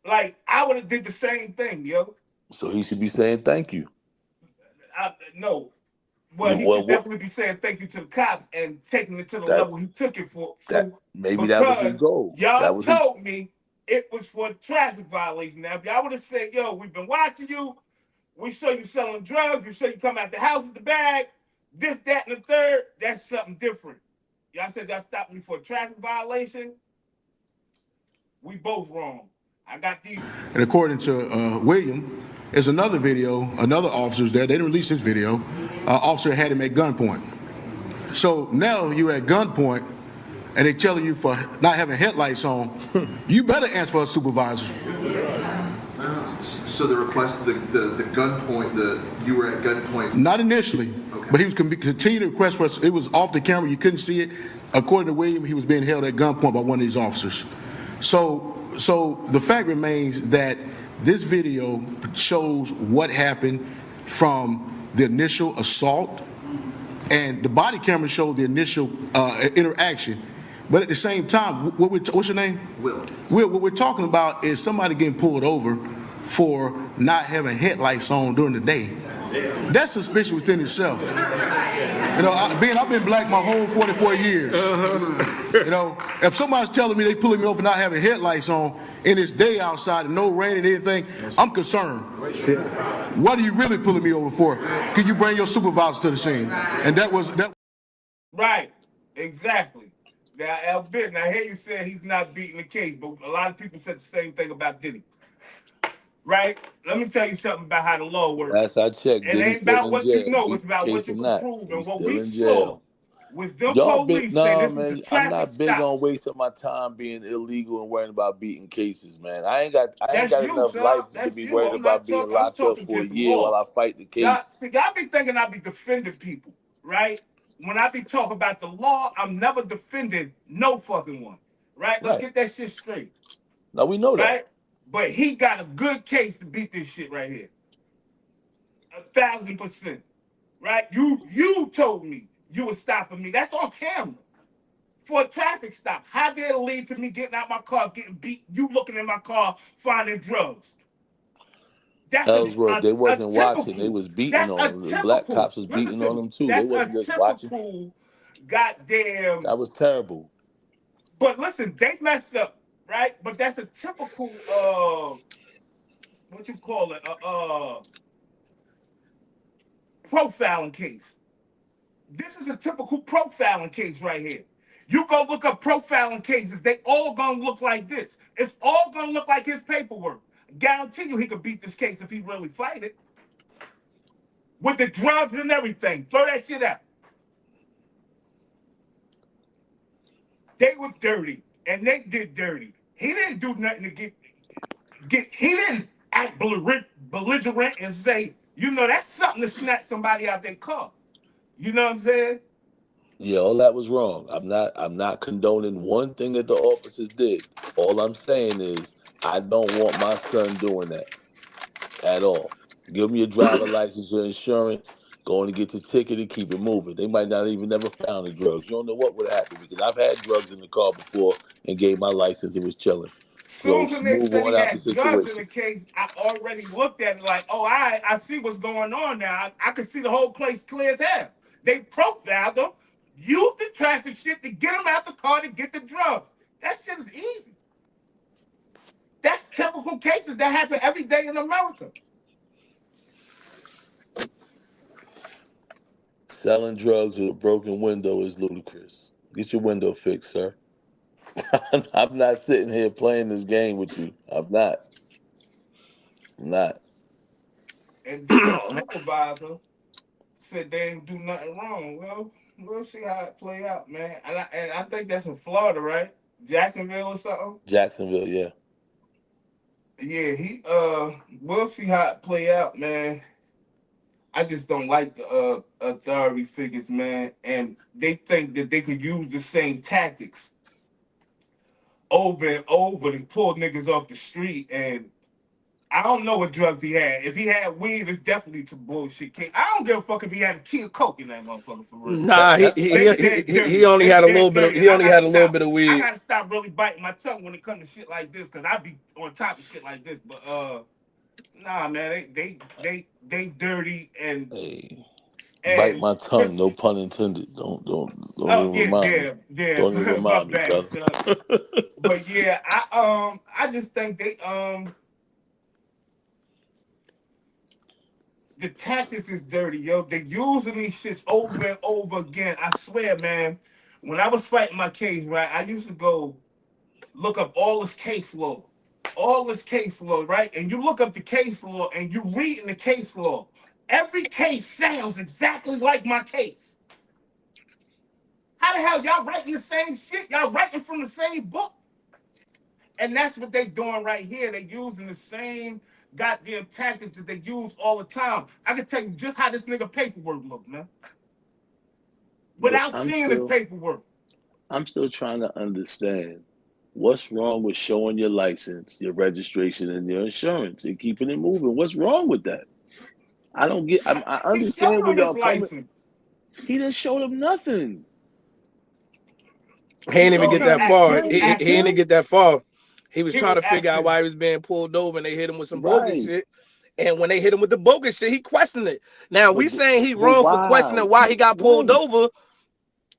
Like, I would have did the same thing, yo. So he should be saying thank you. No. Well, he should What? definitely be saying thank you to the cops and taking it to the That level he took it for. that To, maybe that was his because goal. y'all That was his. told me it was for a traffic violation. Now, if y'all would have said, yo, we've been watching you, we show you selling drugs, we show you come out the house with the bag, this, that, and the third, that's something different. Y'all said y'all stopped me for a traffic violation. We both wrong. I got these. And according to William, there's another video, another officer's there. They didn't release this video. Officer had him at gunpoint. So now you at gunpoint, and they telling you for not having headlights on, you better answer for a supervisor. So the request, the gunpoint, you were at gunpoint? Not initially, Okay. but he was continuing to request for us. It was off the camera. You couldn't see it. According to William, he was being held at gunpoint by one of these officers. So the fact remains that this video shows what happened from the initial assault, and the body camera showed the initial interaction. But at the same time, what's your name? Will. Will, what we're talking about is somebody getting pulled over for not having headlights on during the day. That's suspicious within itself. You know, I've been black my whole 44 years. You know, if somebody's telling me they pulling me over for not having headlights on and it's day outside and no rain and anything, I'm concerned. What are you really pulling me over for? Can you bring your supervisor to the scene? And that was that. Right, exactly. Now, Albert, I hear you saying he's not beating the case, but a lot of people said the same thing about Diddy. Right? Let me tell you something about how the law works. Last I checked, It Diddy's ain't still about in what jail. you know, Beat it's about the what case you or can not, prove. And he's what still we in saw jail. was them Y'all big, police say no this was a man. I'm traffic not big stop. on wasting my time being illegal and worrying about beating cases, man. I ain't got That's you, enough sir. life to That's be you. worried I'm not about being talking. I'm locked up talking for a just year while law. I fight the Y'all, case. see, y'all be thinking I be defending people, right? When I be talking about the law, I'm never defending no fucking one, right? Let's Right. get that shit straight, Now we know that. right? But he got a good case to beat this shit right here. 1,000%, right? You told me you were stopping me. That's on camera for a traffic stop. How did it lead to me getting out my car, getting beat? You looking in my car, finding drugs. That's Ellsworth, they a wasn't watching. They typical. was beating That's a on him. The black typical. cops was Listen beating to on me. them too. They That's a wasn't just watching. typical. Goddamn. That was terrible. But listen, they messed up, right? But that's a typical. What you call it? Profiling case. This is a typical profiling case right here. You go look up profiling cases, they all gonna look like this. It's all gonna look like his paperwork. Guarantee you he could beat this case if he really fight it. With the drugs and everything. Throw that shit out. They were dirty and they did dirty. He didn't do nothing to get he didn't act belligerent and say, that's something to snatch somebody out their car. You know what I'm saying? Yeah, all that was wrong. I'm not condoning one thing that the officers did. All I'm saying is I don't want my son doing that at all. Give me your driver license, your insurance, going to get your ticket and keep it moving. They might not even never found the drugs. You don't know what would happen because I've had drugs in the car before and gave my license. It was chilling. So Soon as they move said on he out the had drugs in situation. the case, I already looked at it like, oh, I see what's going on now. I could see the whole place clear as hell. They profiled him, used the traffic shit to get him out the car to get the drugs. That shit is easy. That's typical cases that happen every day in America. Selling drugs with a broken window is ludicrous. Get your window fixed, sir. I'm not sitting here playing this game with you. I'm not. I'm not. And then the supervisor said they didn't do nothing wrong. Well, we'll see how it play out, man. And I think that's in Florida, right? Jacksonville or something. Jacksonville, yeah. Yeah, we'll see how it play out, man. I just don't like the authority figures, man, and they think that they could use the same tactics over and over to pull niggas off the street. And I don't know what drugs he had. If he had weed, it's definitely some bullshit. I don't give a fuck if he had a key of coke in that motherfucker for real. Nah, he only had a little bit of weed. I gotta stop really biting my tongue when it comes to shit like this, cause I be on top of shit like this. But nah, man, they dirty and. Hey, and bite my tongue. No pun intended. Don't even remind me. Don't even remind me, brother. But yeah, I just think they the tactics is dirty, yo. They using these shits over and over again. I swear, man. When I was fighting my case, right, I used to go look up all this case law, right? And you look up the case law and you read in the case law. Every case sounds exactly like my case. How the hell y'all writing the same shit? Y'all writing from the same book? And that's what they doing right here. They using the same goddamn tactics that they use all the time. I can tell you just how this nigga paperwork look, man. Without seeing his paperwork. I'm still trying to understand what's wrong with showing your license, your registration, and your insurance and keeping it moving. What's wrong with that? I don't get. I understand where y'all coming. He didn't show them nothing. He didn't even get that far. He didn't get that far. He was trying to figure out why he was being pulled over, and they hit him with some bogus shit. And when they hit him with the bogus shit, he questioned it. Now we saying he wrong for questioning why he got pulled over.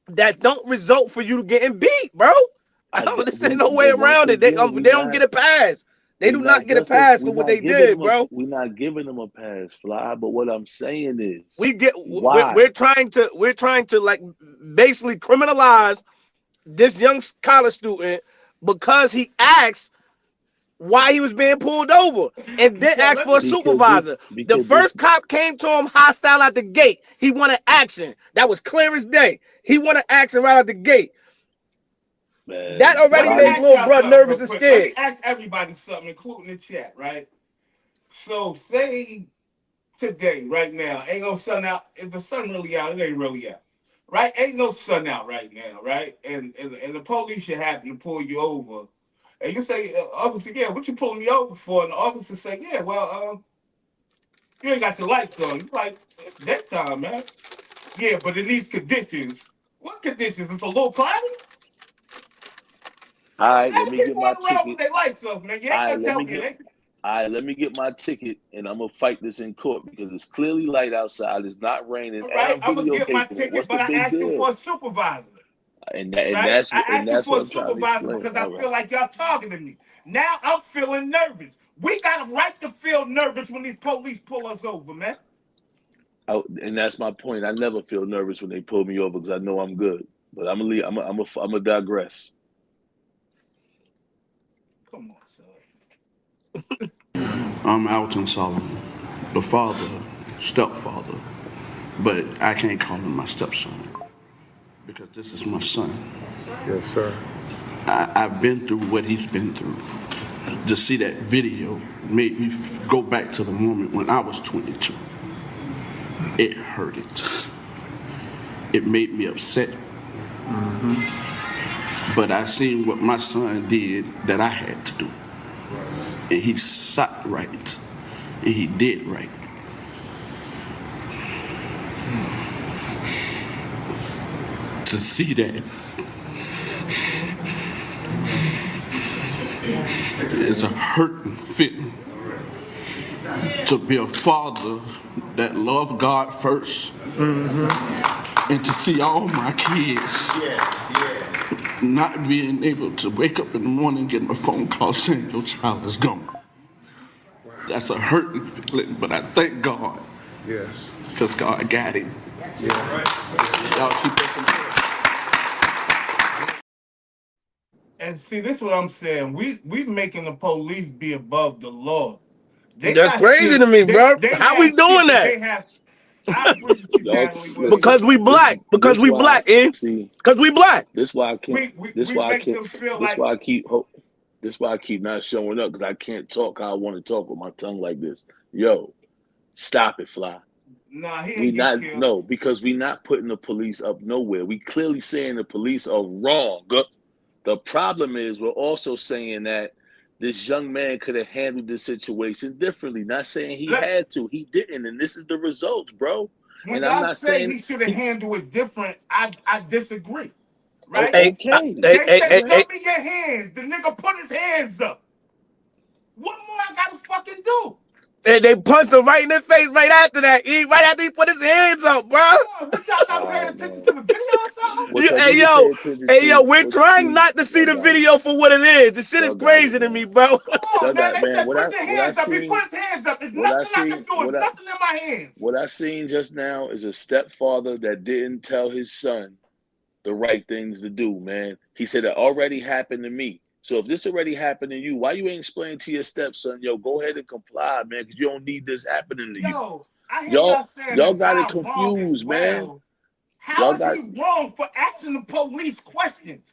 That don't result for you getting beat, bro. There's no way around it. They don't get a pass. They do not get a pass for what they did, bro. We're not giving them a pass, Fly. But what I'm saying is, we're trying to like basically criminalize this young college student because he asked why he was being pulled over and then asked for a supervisor. The first cop came to him hostile at the gate. He wanted action. That was clear as day. He wanted action right out the gate. Man, that already made little bro nervous and scared. Let me ask everybody something, including the chat, right? So say today, right now, ain't no sun out. Is the sun really out? It ain't really out. Right? Ain't no sun out right now, right? And the police should happen to pull you over. And you say, officer, yeah, what you pulling me over for? And the officer say, yeah, well, you ain't got your lights on. You're like, it's daytime, man. Yeah, but in these conditions, what conditions? It's a little cloudy? All right, let me get my ticket. With their lights off, man. You ain't gonna tell me. All right, let me get my ticket, and I'm gonna fight this in court because it's clearly light outside. It's not raining. Right, I'm gonna get my ticket, but I asked you for a supervisor. And that's what I'm trying to explain. Because I feel like y'all talking to me. Now I'm feeling nervous. We got a right to feel nervous when these police pull us over, man. And that's my point. I never feel nervous when they pull me over because I know I'm good. But I'm gonna digress. Come on, son. I'm Alton Solomon, the father, stepfather, but I can't call him my stepson because this is my son. Yes, sir. I've been through what he's been through. To see that video made me go back to the moment when I was 22. It hurted. It made me upset. But I seen what my son did that I had to do. And he sat right. And he did right. To see that, it's a hurting feeling. To be a father that loved God first. And to see all my kids not being able to wake up in the morning and get a phone call saying your child is gone. That's a hurting feeling, but I thank God. Yes. Because God got him. Yeah. Y'all keep us in prayer. And see, this is what I'm saying. We making the police be above the law. That's crazy to me, bro. How we doing that? I agree with you, Y'all, Natalie. Because we black. Because we black, eh? See, because we black. this why I can't. We make them feel This like. why I keep. This why I keep not showing up, because I can't talk how I want to talk with my tongue like this. Yo, stop it, Fly. Nah, he We ain't not get killed. no, because we not putting the police up nowhere. We clearly saying the police are wrong. The problem is we're also saying that this young man could have handled this situation differently. Not saying he had to, he didn't, and this is the results, bro. When And I'm y'all not say saying he should have handled it different, I disagree. oh, Right? okay. They said, "Show me your hands." The nigga put his hands up. What more I gotta fucking do? And they punched him right in the face right after that. Right after he put his hands up, bro. What y'all not paying attention to the video or something? What y'all need to pay attention to, we're trying not to see the video for what it is. The shit is crazy to me, bro. Come on, man. They said, "Put your hands up." He put his hands up. There's nothing I can do. There's nothing in my hands. What I seen just now is a stepfather that didn't tell his son the right things to do, man. He said it already happened to me. So if this already happened to you, why you ain't explaining to your stepson, yo, go ahead and comply, man, because you don't need this happening to you. Yo, I hear y'all saying y'all the got it guy wrong as confused, well. man. How is he wrong for asking the police questions?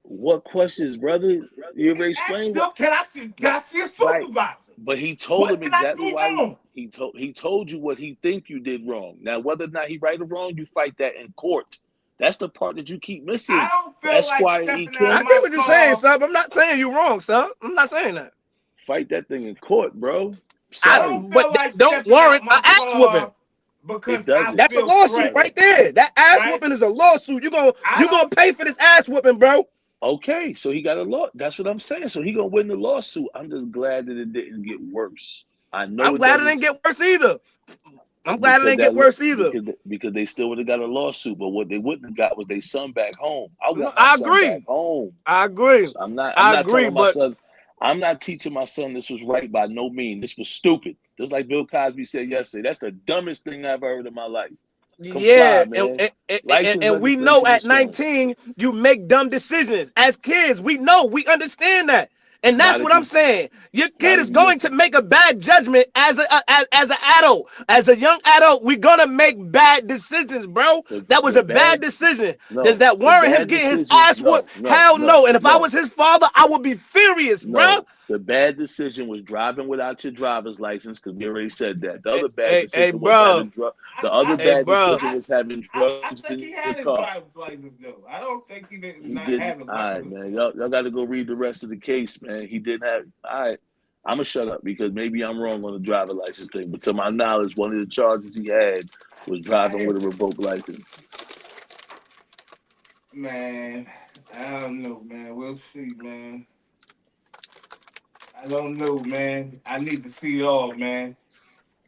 What questions, brother? You already explained. Can I see a supervisor? Right. But he told him exactly why. He told you what he think you did wrong. Now, whether or not he right or wrong, you fight that in court. That's the part that you keep missing. I don't feel like stepping out I get what you're saying, son. I'm not saying you're wrong, son. I'm not saying that. Fight that thing in court, bro. But that don't warrant an ass whooping. Because that's a lawsuit right there. That ass whooping is a lawsuit. You're gonna pay for this ass whooping, bro. Okay, so he got a law. That's what I'm saying. So he gonna win the lawsuit. I'm just glad that it didn't get worse. I'm glad it didn't get worse either. I'm glad it didn't get worse either. Because they still would have got a lawsuit, but what they wouldn't have got was their son back home. I want I my son agree. back home. I agree. So I'm not agree, telling my son. I'm not teaching my son this was right by no means. This was stupid. Just like Bill Cosby said yesterday. That's the dumbest thing I've heard in my life. Comply, and we know at 19 you make dumb decisions. As kids, we know, we understand that. And that's what I'm saying. Your kid is going to make a bad judgment as an adult. As a young adult, we're gonna make bad decisions, bro. That was a bad decision. Does that warrant him getting his ass whooped? Hell no. And if I was his father, I would be furious, bro. The bad decision was driving without your driver's license, because we already said that. The other bad decision was having drugs. The other bad decision was having drugs in the car. License, though. I don't think he didn't He not didn't. have his All right, license. man. Y'all got to go read the rest of the case, man. He didn't have. All right, I'm gonna shut up because maybe I'm wrong on the driver license thing. But to my knowledge, one of the charges he had was driving with a revoked license. Man, I don't know, man. We'll see, man. I don't know, man. I need to see it all, man.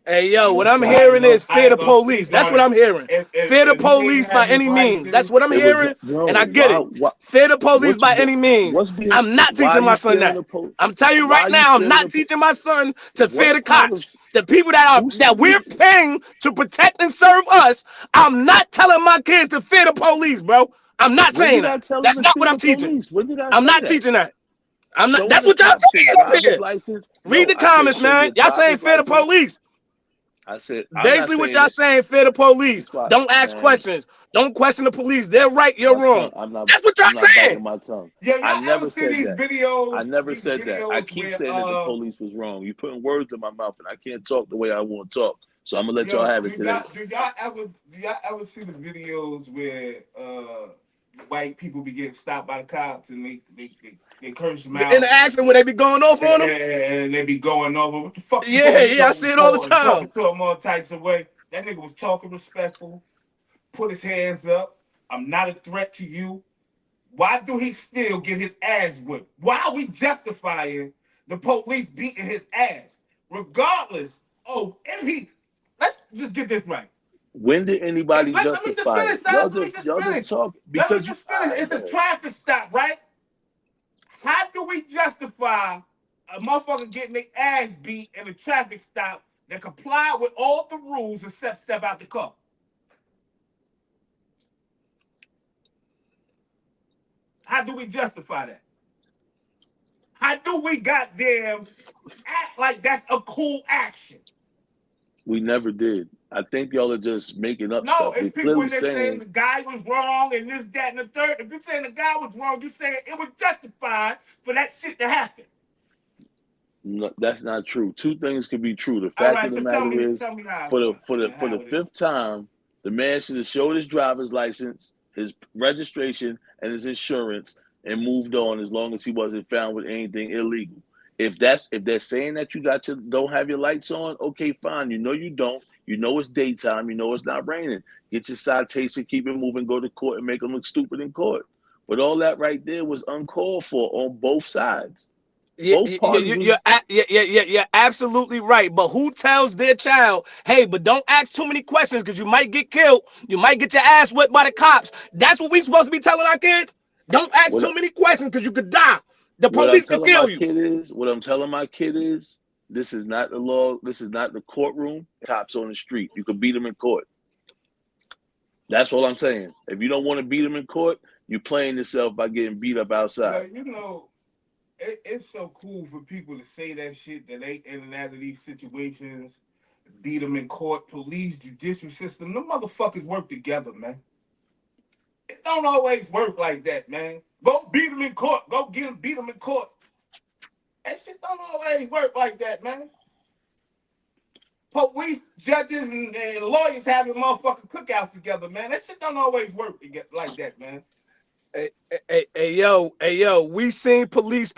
Hey, yo, what I'm hearing is fear the police. That's what I'm hearing. Fear the police by any means. That's what I'm hearing, and I get it. Fear the police by any means. I'm not teaching my son that. I'm telling you right now, I'm not teaching my son to fear the cops. The people that we're paying to protect and serve us, I'm not telling my kids to fear the police, bro. I'm not saying that. That's not what I'm teaching. I'm not teaching that. I'm not. That's what y'all saying up here. Read the comments, man. Y'all saying fear the police. I said basically what y'all saying, fear the police. Don't ask questions. Don't question the police. They're right, you're wrong. That's what y'all saying. My tongue. Yeah, I never said these that. videos. I never said that. I keep saying that the police was wrong. You're putting words in my mouth, and I can't talk the way I want to talk. So I'm gonna let y'all have it today. Do y'all ever see the videos where white people be getting stopped by the cops and they curse them out? In the accident when they be going off on them? And they be going over. What the fuck? Yeah, I see it all the time. Talking to them all types of way. That nigga was talking respectful. Put his hands up. I'm not a threat to you. Why do he still get his ass whipped? Why are we justifying the police beating his ass? Regardless, let's just get this right. When did anybody Let me just justify finish, it? Sal. Let me just Y'all finish. just talk Let me because you. just finish. It's a traffic stop, right? How do we justify a motherfucker getting their ass beat in a traffic stop that comply with all the rules except step out the car? How do we justify that? How do we goddamn act like that's a cool action? We never did. I think y'all are just making up No, stuff. it's You're people clearly in there saying saying the guy was wrong and this, that, and the third. If you're saying the guy was wrong, you're saying it was justified for that shit to happen. no, that's not true. Two things can be true. The All fact right, of the so matter is, tell me how for how the it is. fifth time, the man should have showed his driver's license, his registration, and his insurance, and moved on as long as he wasn't found with anything illegal. If they're saying that you don't have your lights on, okay, fine. You know you don't. You know it's daytime. You know it's not raining. Get your citation, keep it moving, go to court, and make them look stupid in court. But all that right there was uncalled for on both sides. Both parties was. You're absolutely right. But who tells their child, hey, but don't ask too many questions because you might get killed. You might get your ass whipped by the cops. That's what we supposed to be telling our kids. Don't ask too many questions because you could die. The What I'm police could telling my kill you. kid is, what I'm telling my kid is, this is not the law. This is not the courtroom. Cops on the street. You could beat them in court. That's what I'm saying. If you don't want to beat them in court, you're playing yourself by getting beat up outside. You know, it's so cool for people to say that shit, that they in and out of these situations, beat them in court, police, judicial system. Them motherfuckers work together, man. It don't always work like that, man. Go beat them in court. Go get them, beat them in court. That shit don't always work like that, man. Police, judges, and lawyers having motherfucking cookouts together, man. That shit don't always work like that, man. Hey, yo, we seen police.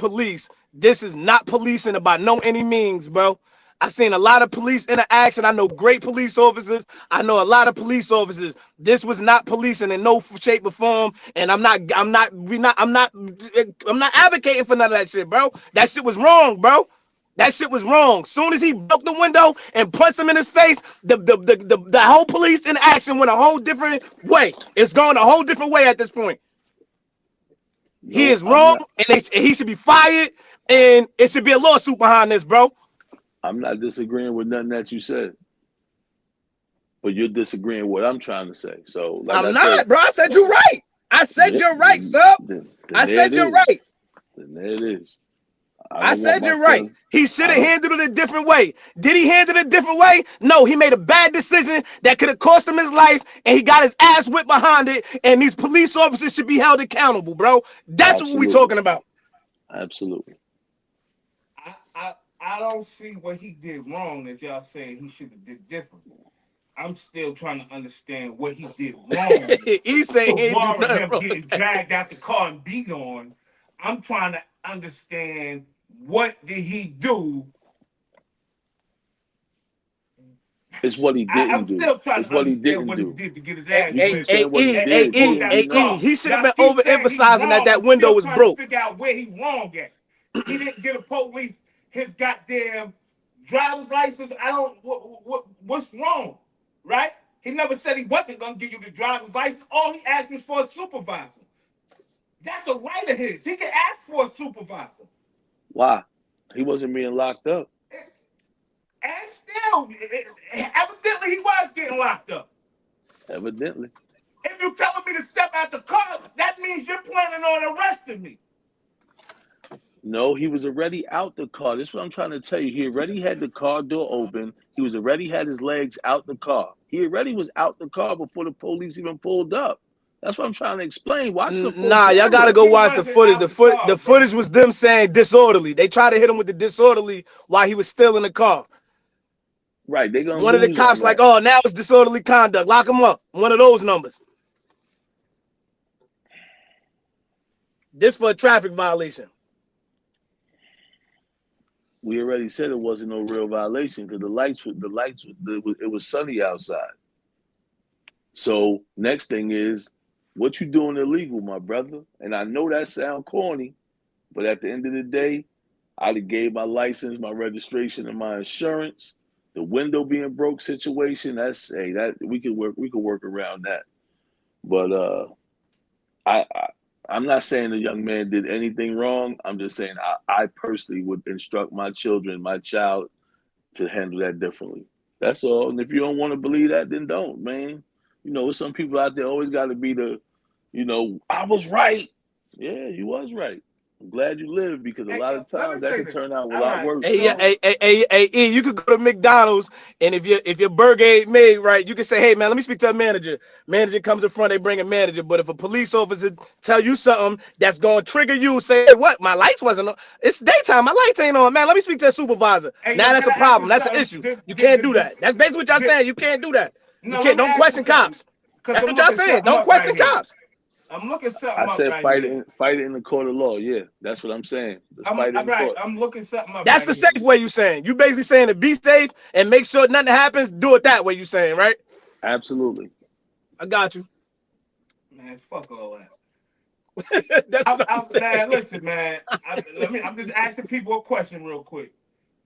This is not policing by no any means, bro. I seen a lot of police interaction. I know great police officers. I know a lot of police officers. This was not policing in no shape or form. And I'm not advocating for none of that shit, bro. That shit was wrong, bro. That shit was wrong. Soon as he broke the window and punched him in his face, the whole police interaction went a whole different way. It's going a whole different way at this point. No, he is wrong, and he should be fired, and it should be a lawsuit behind this, bro. I'm not disagreeing with nothing that you said, but you're disagreeing with what I'm trying to say. So, like I'm not, bro. I said you're right. I said you're right, sir. I said you're right. Then there it is. I said you're right. He should have handled it a different way. Did he handle it a different way? No, he made a bad decision that could have cost him his life, and he got his ass whipped behind it, and these police officers should be held accountable, bro. That's what we're talking about. Absolutely. I don't see what he did wrong that y'all saying he should have did different. I'm still trying to understand what he did wrong. He's saying he warrant did him wrong. Getting dragged out the car and beat on. I'm trying to understand what did he do. It's what he didn't do. Still trying it's to what he understand didn't what do. he did to get his ass. You keep saying what he did. He should have been overemphasizing that window was broke. Figure out where he wrong at. He didn't get a police his goddamn driver's license. I don't. What's wrong, right? He never said he wasn't gonna give you the driver's license. All he asked was for a supervisor. That's a right of his. He can ask for a supervisor. Why? He wasn't being locked up. And still, evidently he was getting locked up. Evidently. If you're telling me to step out the car, that means you're planning on arresting me. No, he was already out the car. This is what I'm trying to tell you. He already had the car door open. He was already had his legs out the car. He already was out the car before the police even pulled up. That's what I'm trying to explain. Watch the full Nah, y'all gotta go watch the footage. The footage was them saying disorderly. They tried to hit him with the disorderly while he was still in the car. Right, they gonna one of the cops like, oh, now it's disorderly conduct. Lock him up. One of those numbers. This for a traffic violation. We already said it wasn't no real violation because it was sunny outside. So next thing is, what you doing illegal, my brother? And I know that sound corny, but at the end of the day, I'd have gave my license, my registration, and my insurance The window being broke situation, that's that we could work around that. But I I'm not saying the young man did anything wrong. I'm just saying I personally would instruct my child to handle that differently. That's all. And if you don't want to believe that, then don't, man. You know, some people out there always got to be the, I was right. Yeah, you was right. I'm glad you lived, because a lot of Let me times that say can this. turn out a All lot right. worse. Hey, yeah, hey, you could go to McDonald's, and if your burger ain't made right, you can say, hey man, let me speak to a manager. Manager comes in front, they bring a manager. But if a police officer tell you something that's gonna trigger you, say, hey, what? My lights wasn't on. It's daytime, my lights ain't on, man. Let me speak to a supervisor. Hey, Now yo, that's can a I ask you problem. That's an something? issue. You can't do that. That's basically what y'all saying. You can't do that. You No, let can't. me Don't ask you question something. cops. Because That's I'm what y'all looking saying. something Don't up right question here. cops. I'm looking something I up said right fight here. it in the court of law. Yeah, that's what I'm saying. Let's fight it in court. I'm looking something up That's right the here. safe way you saying. You basically saying to be safe and make sure nothing happens. Do it that way you saying, right? Absolutely. I got you. Man, fuck all that. That's what I'm saying. Man, listen, man. I'm just asking people a question real quick.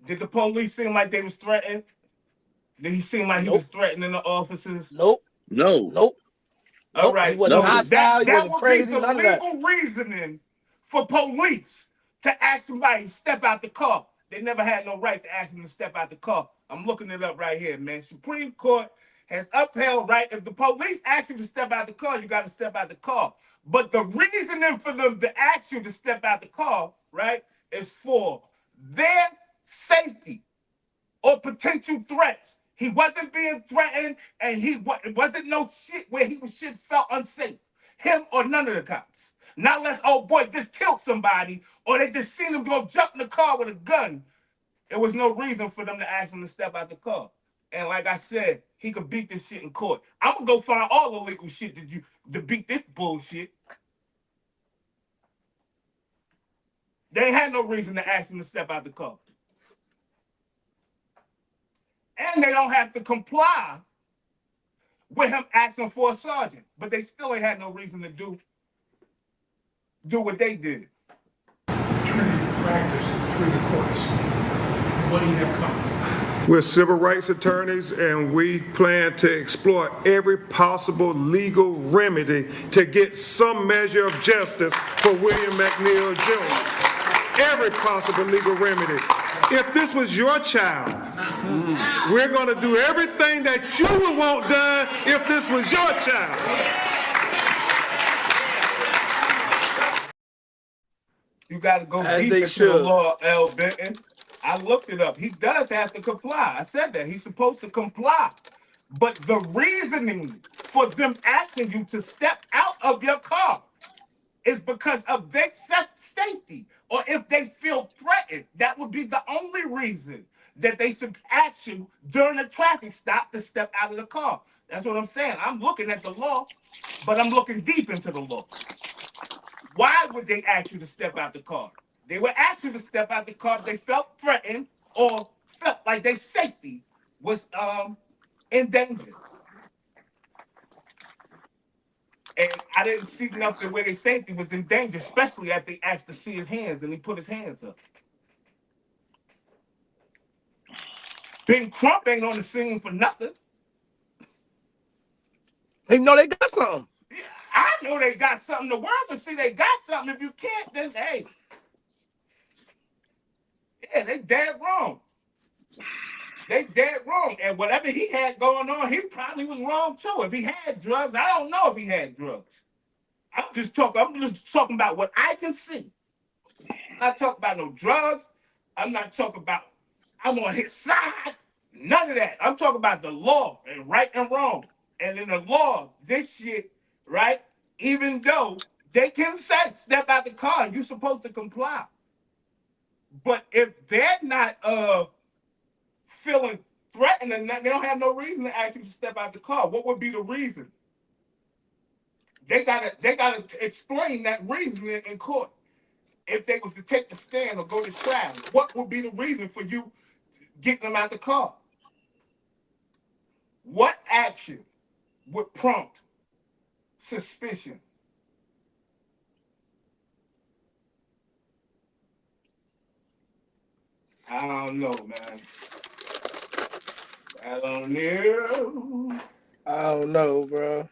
Did the police seem like they was threatened? Did he seem like he was threatening the officers? Nope. No. Nope. All Nope. He right, wasn't so No. hostile. He that wasn't would be crazy. the None of that. legal reasoning for police to ask somebody to step out the car. They never had no right to ask them to step out the car. I'm looking it up right here, man. Supreme Court has upheld, right? If the police ask you to step out the car, you got to step out the car. But the reasoning for them to ask you to step out the car, right, is for their safety or potential threats. He wasn't being threatened, and it wasn't no shit where shit felt unsafe. Him or none of the cops. Not unless, oh boy, just killed somebody, or they just seen him go jump in the car with a gun. There was no reason for them to ask him to step out the car. And like I said, he could beat this shit in court. I'm gonna go find all the legal shit to beat this bullshit. They ain't had no reason to ask him to step out the car. And they don't have to comply with him asking for a sergeant. But they still ain't had no reason to do what they did. Practice through the courts. What do you have coming? We're civil rights attorneys, and we plan to explore every possible legal remedy to get some measure of justice for William Mcneil Jr. Every possible legal remedy. If this was your child, we're going to do everything that you would want done if this was your child. You got to go As deep they into the should. law, L. Benton. I looked it up. He does have to comply. I said that. He's supposed to comply. But the reasoning for them asking you to step out of your car is because of their safety, or if they feel threatened. That would be the only reason that they should ask you during a traffic stop to step out of the car. That's what I'm saying. I'm looking at the law, but I'm looking deep into the law. Why would they ask you to step out the car? They would ask you to step out the car if they felt threatened or felt like their safety was in danger. And I didn't see nothing where their safety was in danger, especially after they asked to see his hands and he put his hands up. Big Trump ain't on the scene for nothing. They know they got something. I know they got something. The world can see they got something. If you can't, then hey. Yeah, they dead wrong. They dead wrong. And whatever he had going on, he probably was wrong too. If he had drugs, I don't know if he had drugs. I'm just talking about what I can see. I'm not talking about no drugs. I'm not talking about I'm on his side. None of that. I'm talking about the law and right and wrong. And in the law, this shit, right? Even though they can say step out the car, you're supposed to comply. But if they're not feeling threatened and they don't have no reason to ask you to step out the car, what would be the reason? They gotta explain that reason in court. If they was to take the stand or go to trial, what would be the reason for you getting them out the car? What action would prompt suspicion? I don't know, man. I don't know. I don't know, bro.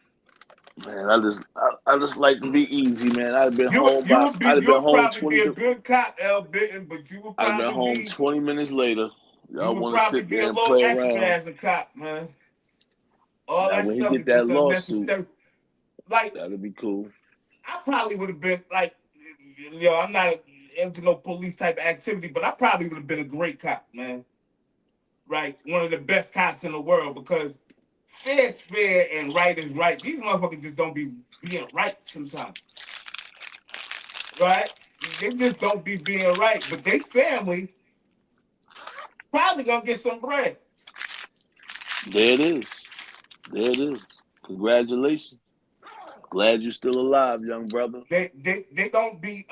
Man, I just like to be easy, man. I'd have been You'll home probably be 20. a good cop, L. Bitten, but I'd have been home 20 minutes later. you Y'all would want to probably sit be a there and little play extra around. as a cop, man. All Now that when he stuff get is that just lawsuit, unnecessary. Like, that'll be cool. I probably would have been like, I'm not into no police type of activity, but I probably would have been a great cop, man. Right? One of the best cops in the world because fair is fair and right is right. These motherfuckers just don't be being right sometimes. Right? They just don't be being right. But they family probably gonna get some bread. There it is. There it is. Congratulations. Glad you're still alive, young brother. They don't be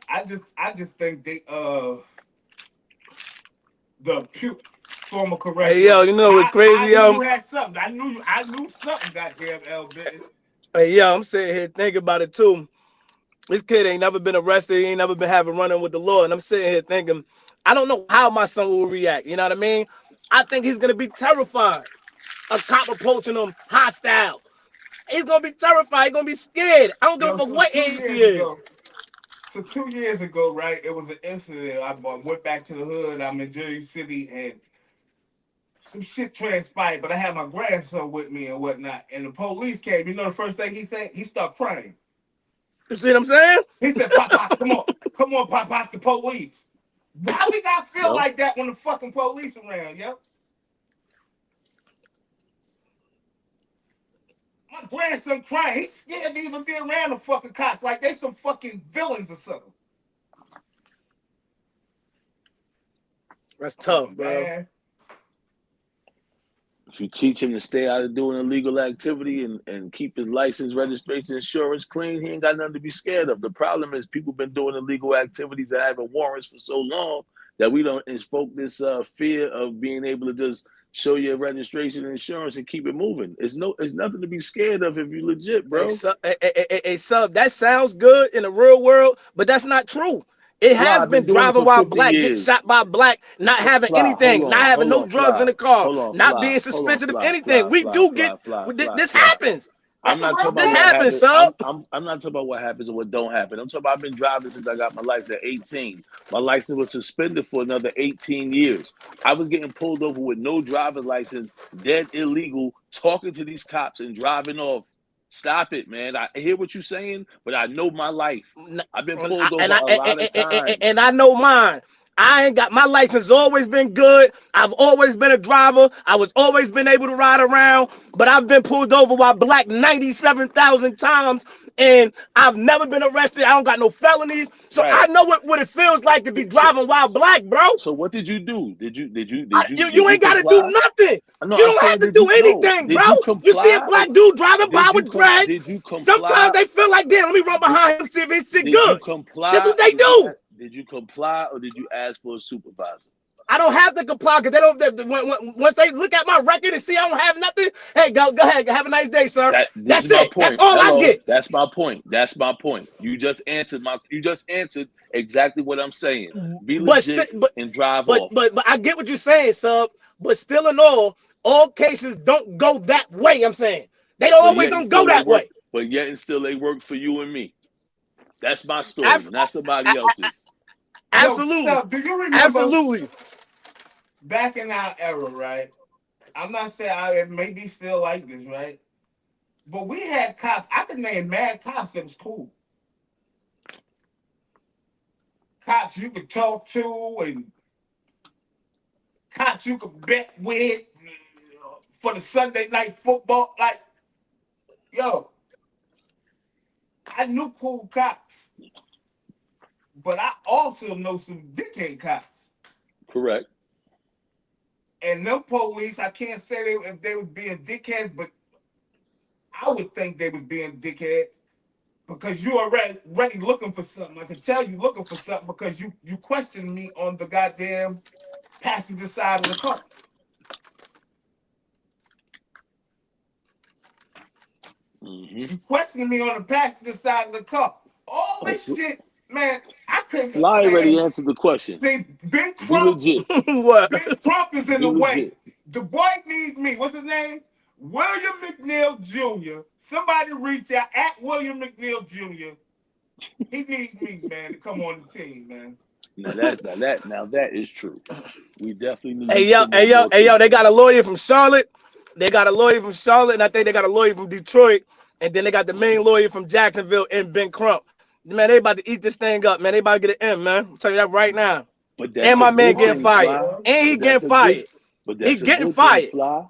I just think they former Hey, correctional. yo, you know what's I crazy, knew yo? you had something. I knew something. Goddamn, L. Bitten. Hey, yo, I'm sitting here thinking about it too. This kid ain't never been arrested. He ain't never been having running with the law. And I'm sitting here thinking, I don't know how my son will react. You know what I mean? I think he's gonna be terrified. A cop approaching him hostile. He's gonna be terrified. He's gonna be scared. I don't give a Yo, fuck so what age he is. So 2 years ago, right, it was an incident. I went back to the hood. I'm in Jersey City, and some shit transpired. But I had my grandson with me and whatnot. And the police came. You know, the first thing he said, he started crying. You see what I'm saying? He said, "Pop, come on, Pop, the police." Why we gotta feel Yep. like that when the fucking police around, yo? My grandson crying. He's scared to even be around the fucking cops. Like they some fucking villains or something. That's tough, bro. Man. If you teach him to stay out of doing illegal activity and keep his license, registration, insurance clean, he ain't got nothing to be scared of. The problem is people been doing illegal activities and having warrants for so long that we don't invoke this fear of being able to just show your registration and insurance and keep it moving. It's nothing to be scared of if you legit, bro. Hey, sub, that sounds good in the real world, but that's not true. It Fly, has I've been been doing it driving for while 50 black, get years. shot by black, not having Fly, anything, not having no drugs in the car, not being suspicious of anything. We do get this happens. I'm not talking about This what happens, happens. sub. I'm not talking about what happens or what don't happen. I'm talking about I've been driving since I got my license at 18. My license was suspended for another 18 years. I was getting pulled over with no driver's license, dead illegal, talking to these cops and driving off. Stop it, man. I hear what you're saying, but I know my life. I've been pulled over a lot of times. And I know mine. I ain't got my license always been good. I've always been a driver. I was always been able to ride around, but I've been pulled over while black 97,000 times, and I've never been arrested. I don't got no felonies, so Right. I know what it feels like to be driving while black, bro. So what did you do? You ain't got to do nothing. No, You I'm don't have saying to do anything, bro. did you You see a comply? black dude driving by with dreads. Did you comply? Sometimes they feel like, damn, let me run behind him, see if his shit Did good. you comply? That's what they do. Did you comply or did you ask for a supervisor? I don't have to comply because once they look at my record and see I don't have nothing, hey, go ahead, have a nice day, sir. This That's is my it. point. That's all Hello, I get. That's my point. You just answered exactly what I'm saying. Be legit and drive off. But I get what you're saying, sub. But still in all cases don't go that way. I'm saying they don't go that way. But yet and still they work for you and me. That's my story, not somebody else's. Absolutely. So, do you remember? Absolutely. Back in our era, right? I'm not saying it may be still like this, right? But we had cops. I could name mad cops that was cool. Cops you could talk to and cops you could bet with for the Sunday night football. Like, yo, I knew cool cops, but I also know some dickhead cops. Correct. And them police, I can't say if they was being dickheads, but I would think they was being dickheads because you already looking for something. I can tell you looking for something because you questioned me on the goddamn passenger side of the car. Mm-hmm. You questioned me on the passenger side of the car. All this shit Man, I couldn't. Fly already Man, answered the question. see, Big Be Trump. legit. What? Big Trump is in Be the way. legit. The boy needs me. What's his name? William Mcneil Jr. Somebody reach out at William Mcneil Jr. He needs me, man, to come on the team, man. Now that is true. We definitely need Hey you yo, to hey come yo, on hey yo, they board. got a lawyer from Charlotte. They got a lawyer from Charlotte, and I think they got a lawyer from Detroit. And then they got the main lawyer from Jacksonville and Ben Crump. Man, they about to eat this thing up, man. They about to get it in, man. I'm telling you that right now. But that's And a my man good getting thing, fired. Fly. And he But that's getting a good. fired. But He that's a getting good thing, fired. Fly.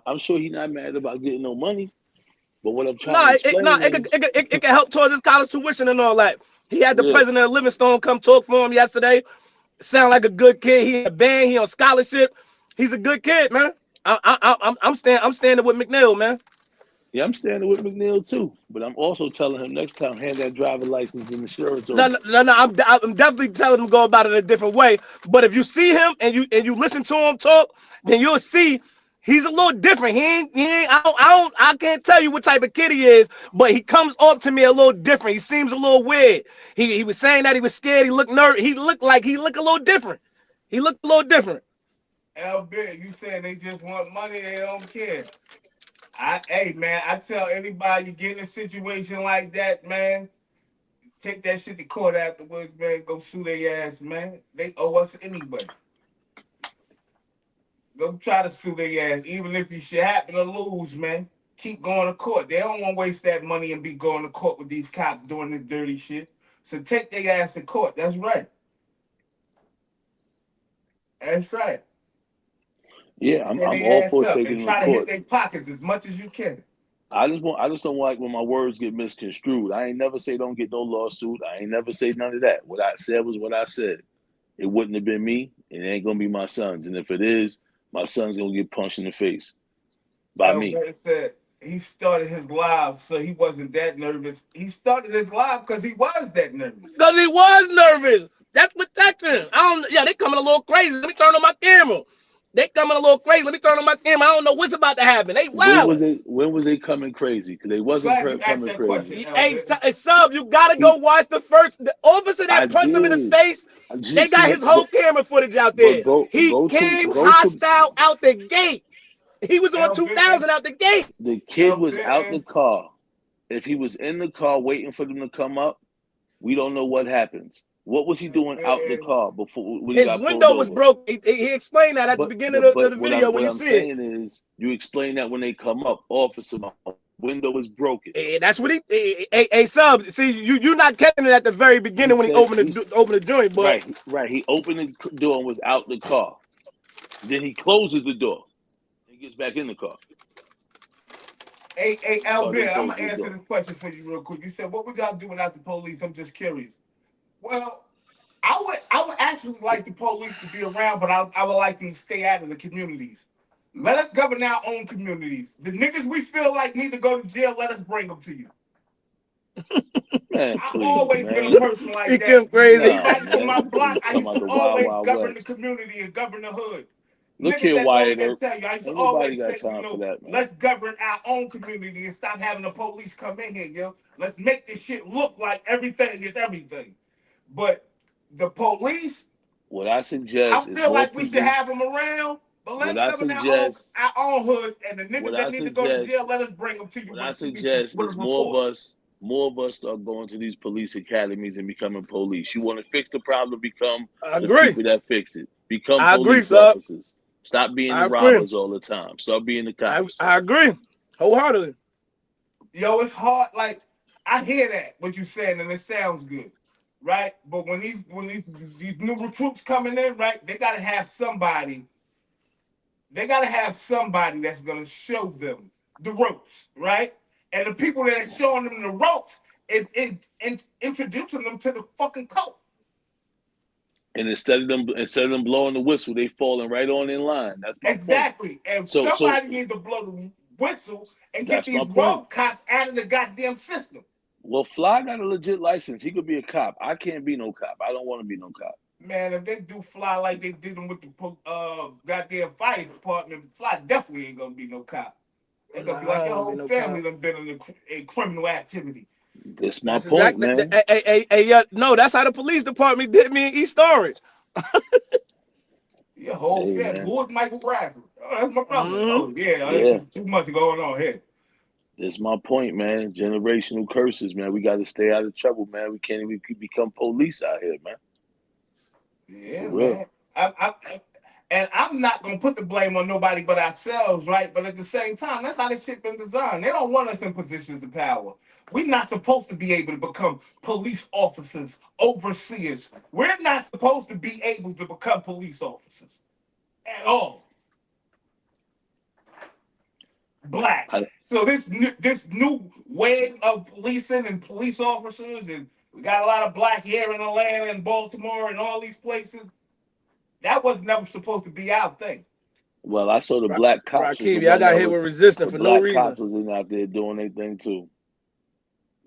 I'm sure he's not mad about getting no money. But what I'm trying No, to no, explain is, it can help towards his college tuition and all that. He had the yeah, president of Livingstone come talk for him yesterday. Sound like a good kid. He in a band. He on scholarship. He's a good kid, man. I'm standing with Mcneil, man. yeah, I'm standing with Mcneil too. But I'm also telling him next time, hand that driver license and insurance No, over. no. I'm definitely telling him to go about it a different way. But if you see him and you listen to him talk, then you'll see he's a little different. I can't tell you what type of kid he is, but he comes off to me a little different. He seems a little weird. He was saying that he was scared. He looked nervous. He looked a little different. He looked a little different. Big, you saying they just want money, they don't care. Hey man, I tell anybody you get in a situation like that, man, take that shit to court afterwards, man. Go sue their ass, man. They owe us anyway. Go try to sue their ass, even if you should happen to lose, man. Keep going to court. They don't want to waste that money and be going to court with these cops doing this dirty shit. So take their ass to court. That's right. That's right. Yeah, I'm And all their ass for up taking and them to try to hit court. their pockets as much as you can. I just don't like when my words get misconstrued. I ain't never say don't get no lawsuit. I ain't never say none of that. What I said was what I said. It wouldn't have been me. It ain't gonna be my sons. And if it is, my son's gonna get punched in the face by me. Elvis said he started his live, so he wasn't that nervous. He started his live because he was that nervous. Because he was nervous. That's protecting. Yeah, they coming a little crazy. Let me turn on my camera. They coming a little crazy. Let me turn on my camera. I don't know what's about to happen. They wilding. When was they coming crazy? Because they wasn't Glad you asked coming that crazy. question, Hey, Sub, you gotta go watch the officer I that punched him in his did. face. They got his whole camera footage out there. He came hostile out the gate. He was on 2000 out the gate. The kid was out the car. If he was in the car waiting for them to come up, we don't know what happens. What was he doing out the car before when he His got pulled window was over? broke. He explained that at the beginning of the video when what you I'm see saying it. is, you explain that when they come up, officer, my window is broken. That's what he. Sub. See, you not catching it at the very beginning when he opened the joint, but right. He opened the door and was out the car. Then he closes the door and gets back in the car. Hey, Albert, I'm gonna answer this question for you real quick. You said, "What we gotta do without the police?" I'm just curious. Well, I would actually like the police to be around, but I would like them to stay out of the communities. Let us govern our own communities. The niggas we feel like need to go to jail, let us bring them to you. Man, I've please, always man. been a person like that. Crazy. Anybody from my block, I used to always Wild govern the West. community and govern the hood. Look Niggas here, that know me Wyatt can Earp. tell you, I used to Ain't nobody always got say, time for that, man. let's govern our own community and stop having the police come in here, yo. Let's make this shit look like everything is everything. But the police, What I suggest I feel is like we should have them around, but let's govern our own hoods, and the niggas that need to go to jail, let us bring them to you. What I suggest is more of us start going to these police academies and becoming police. You want to fix the problem, become the people that fix it. Become police officers. Stop being the robbers all the time. Start being the cops. I agree wholeheartedly. Yo, it's hard. Like, I hear that what you're saying, and it sounds good, right? But when these new recruits coming in, right, they gotta have somebody. They gotta have somebody that's gonna show them the ropes, right? And the people that are showing them the ropes is introducing them to the fucking code. And instead of them blowing the whistle, they falling right on in line. That's my exactly. point. And somebody needs to blow the whistle and get these road cops out of the goddamn system. Well, Fly got a legit license. He could be a cop. I can't be no cop. I don't want to be no cop. Man, if they do Fly like they did them with the goddamn fire department, Fly definitely ain't gonna be no cop. They're gonna be like your whole family done been in criminal activity. That's my That's point, exactly. man. Yeah, no, that's how the police department did me in East Orange. Your whole Hey, family. man. Who is Michael Bradford? Oh, that's my brother. Hmm. Oh, yeah. There's Yeah, just too much going on here. that's my point, man. Generational curses, man. We got to stay out of trouble, man. We can't even become police out here, man. For Yeah, real. man. And I'm not gonna put the blame on nobody but ourselves, right? But at the same time, that's how this shit been designed. They don't want us in positions of power. We're not supposed to be able to become police officers, overseers. We're not supposed to be able to become police officers at all. Blacks. I, So this new wave of policing and police officers, and we got a lot of black here in Atlanta and Baltimore and all these places. That was never supposed to be our thing. well, I saw the black cops was the Rakibi, I one got that hit was with resistance the for no black reason. cops was in out there doing their thing too.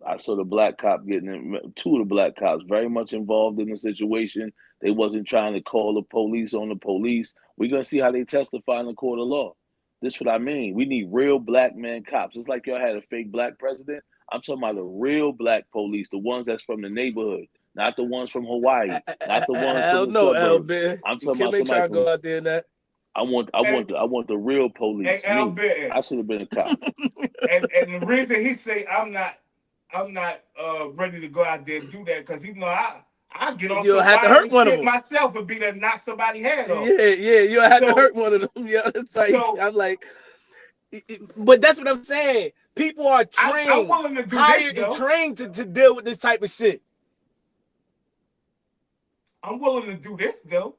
I saw the black cop getting in, two of the black cops very much involved in the situation. They wasn't trying to call the police on the police. We're gonna see how they testify in the court of law. This what I mean. We need real black man cops. It's like y'all had a fake black president. I'm talking about the real black police, the ones that's from the neighborhood, not the ones from Hawaii, not the ones from Hell the no, suburbs. L-Ben. I'm You talking can't about make somebody try to go from. out there and that. And, I want the real and police. Al Me, Bitten. I should have been a cop. And the reason he say I'm not ready to go out there and do that, because even though I get on You'll some have to hurt violent one of shit them. myself and be there to knock somebody's head off. Yeah, you'll have to So hurt one of them. Yeah, that's like so I'm like, but that's what I'm saying. People are I'm trained, willing to do this hired and though. trained to deal with this type of shit. I'm willing to do this though.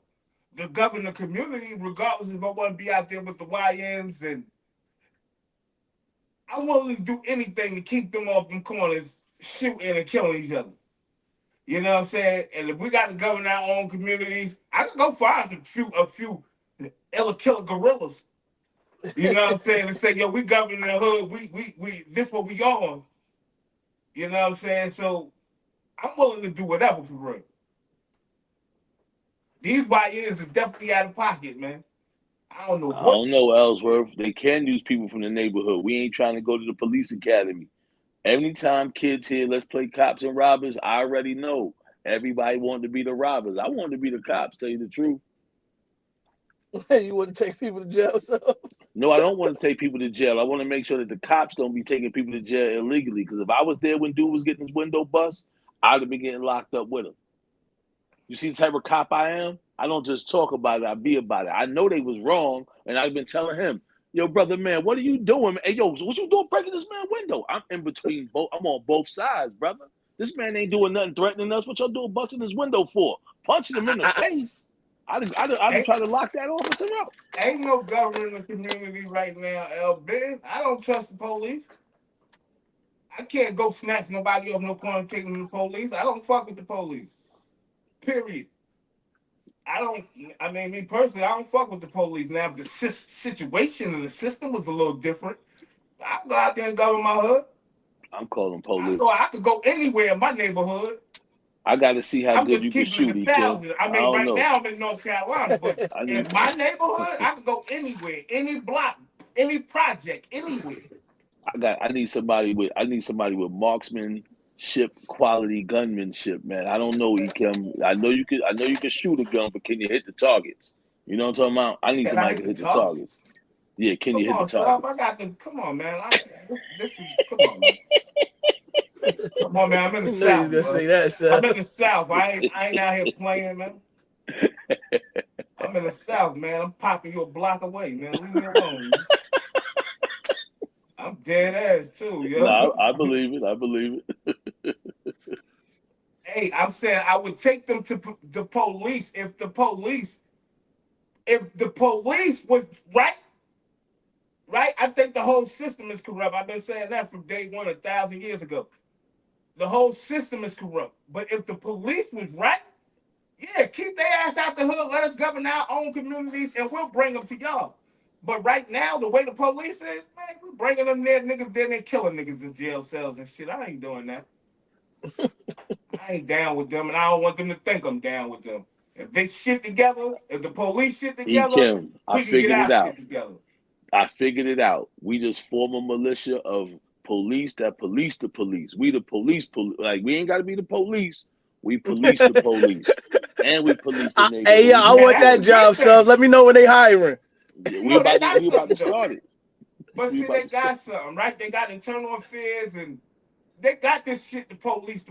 The governor community, regardless if I want to be out there with the YNs, and I'm willing to do anything to keep them off them corners shooting and killing each other. You know what I'm saying? And if we got to govern our own communities, I can go find a few killer gorillas. You know what I'm saying? And say, yo, we govern the hood. We this what we on. You know what I'm saying? So I'm willing to do whatever for real. These YNs is definitely out of pocket, man. I don't know I what. don't know, Ellsworth. They can use people from the neighborhood. We ain't trying to go to the police academy. Anytime kids here, let's play cops and robbers, I already know. Everybody wanted to be the robbers. I wanted to be the cops, tell you the truth. You wouldn't take people to jail, so No, I don't want to take people to jail. I want to make sure that the cops don't be taking people to jail illegally. Because if I was there when dude was getting his window bust, I'd have been getting locked up with him. You see the type of cop I am? I don't just talk about it, I be about it. I know they was wrong, and I've been telling him, yo, brother, man, what are you doing? Hey, yo, what you doing breaking this man's window? I'm in between both. I'm on both sides, brother. This man ain't doing nothing threatening us. What y'all doing busting his window for? Punching him in the face? I'd try to lock that officer up. Ain't no government in the community right now, Ben. I don't trust the police. I can't go snatch nobody off no corner and take them to the police. I don't fuck with the police. Period. I mean, me personally, I don't fuck with the police. Now, if the situation and the system was a little different, I'd go out there and govern my hood. I'm calling police. I could go anywhere in my neighborhood. I got to see how I'm good just you can keeping shoot, it Kim. 1,000. I I mean, don't right know. now I'm in North Carolina, but in my neighborhood, I could go anywhere, any block, any project, anywhere. I need somebody with marksmanship, quality gunmanship, man. I don't know, Kim. I know you can shoot a gun, but can you hit the targets? You know what I'm talking about? I need Can I somebody hit to the hit the targets? targets. Yeah, can you Come hit the on, Sub. targets? Come on, man. This is, come on, man. Come on, man. I'm in the you know you're South, gonna bro. say that, I'm son. in the South. I ain't out here playing, man. I'm in the South, man. I'm popping you a block away, man. Leave me alone. Man. I'm dead ass too, yo. No, I believe it. I believe it. Hey, I'm saying I would take them to the police if the police was right. Right? I think the whole system is corrupt. I've been saying that from day one, 1,000 years ago. The whole system is corrupt. But if the police was right, yeah, keep their ass out the hood. Let us govern our own communities, and we'll bring them to y'all. But right now, the way the police is, man, we bringing them there, niggas, then they killing niggas in jail cells and shit. I ain't doing that. I ain't down with them, and I don't want them to think I'm down with them. If they shit together, if the police shit together, Kim, I we can get figured it our out. shit together. I figured it out. We just form a militia of police that police the police. We the police. Like, we ain't got to be the police. We police the police. And we police the neighborhood. Hey, yeah, I want that job, so let me know when they hiring. Yeah, we about to start it. But see, they got something, right? They got internal affairs, and they got this shit, the police.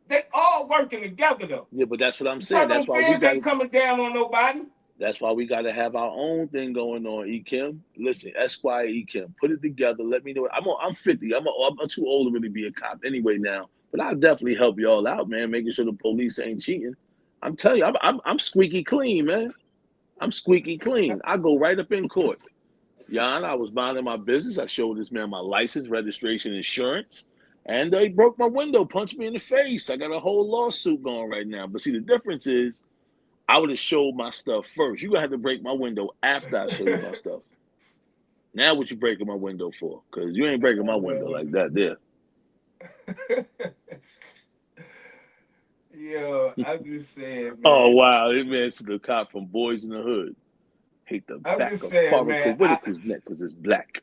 They all working together, though. Yeah, but that's what I'm saying. That's why we ain't coming down on nobody. That's why we got to have our own thing going on, E-Kim. Listen, Esquire E-Kim, put it together. Let me know. I'm 50. I'm too old to really be a cop anyway now. But I'll definitely help y'all out, man, making sure the police ain't cheating. I'm telling you, I'm squeaky clean, man. I'm squeaky clean. I go right up in court. Jan, I was minding my business. I showed this man my license, registration, insurance, and they broke my window, punched me in the face. I got a whole lawsuit going right now. But see, the difference is I would have showed my stuff first. You're going to have to break my window after I show you my stuff. Now what you breaking my window for? Because you ain't breaking my window like that there. Yo, I'm just saying, man. Oh, wow. This man's the cop from Boys in the Hood. Hate the back of Farrakhan Whitaker's neck because it's black.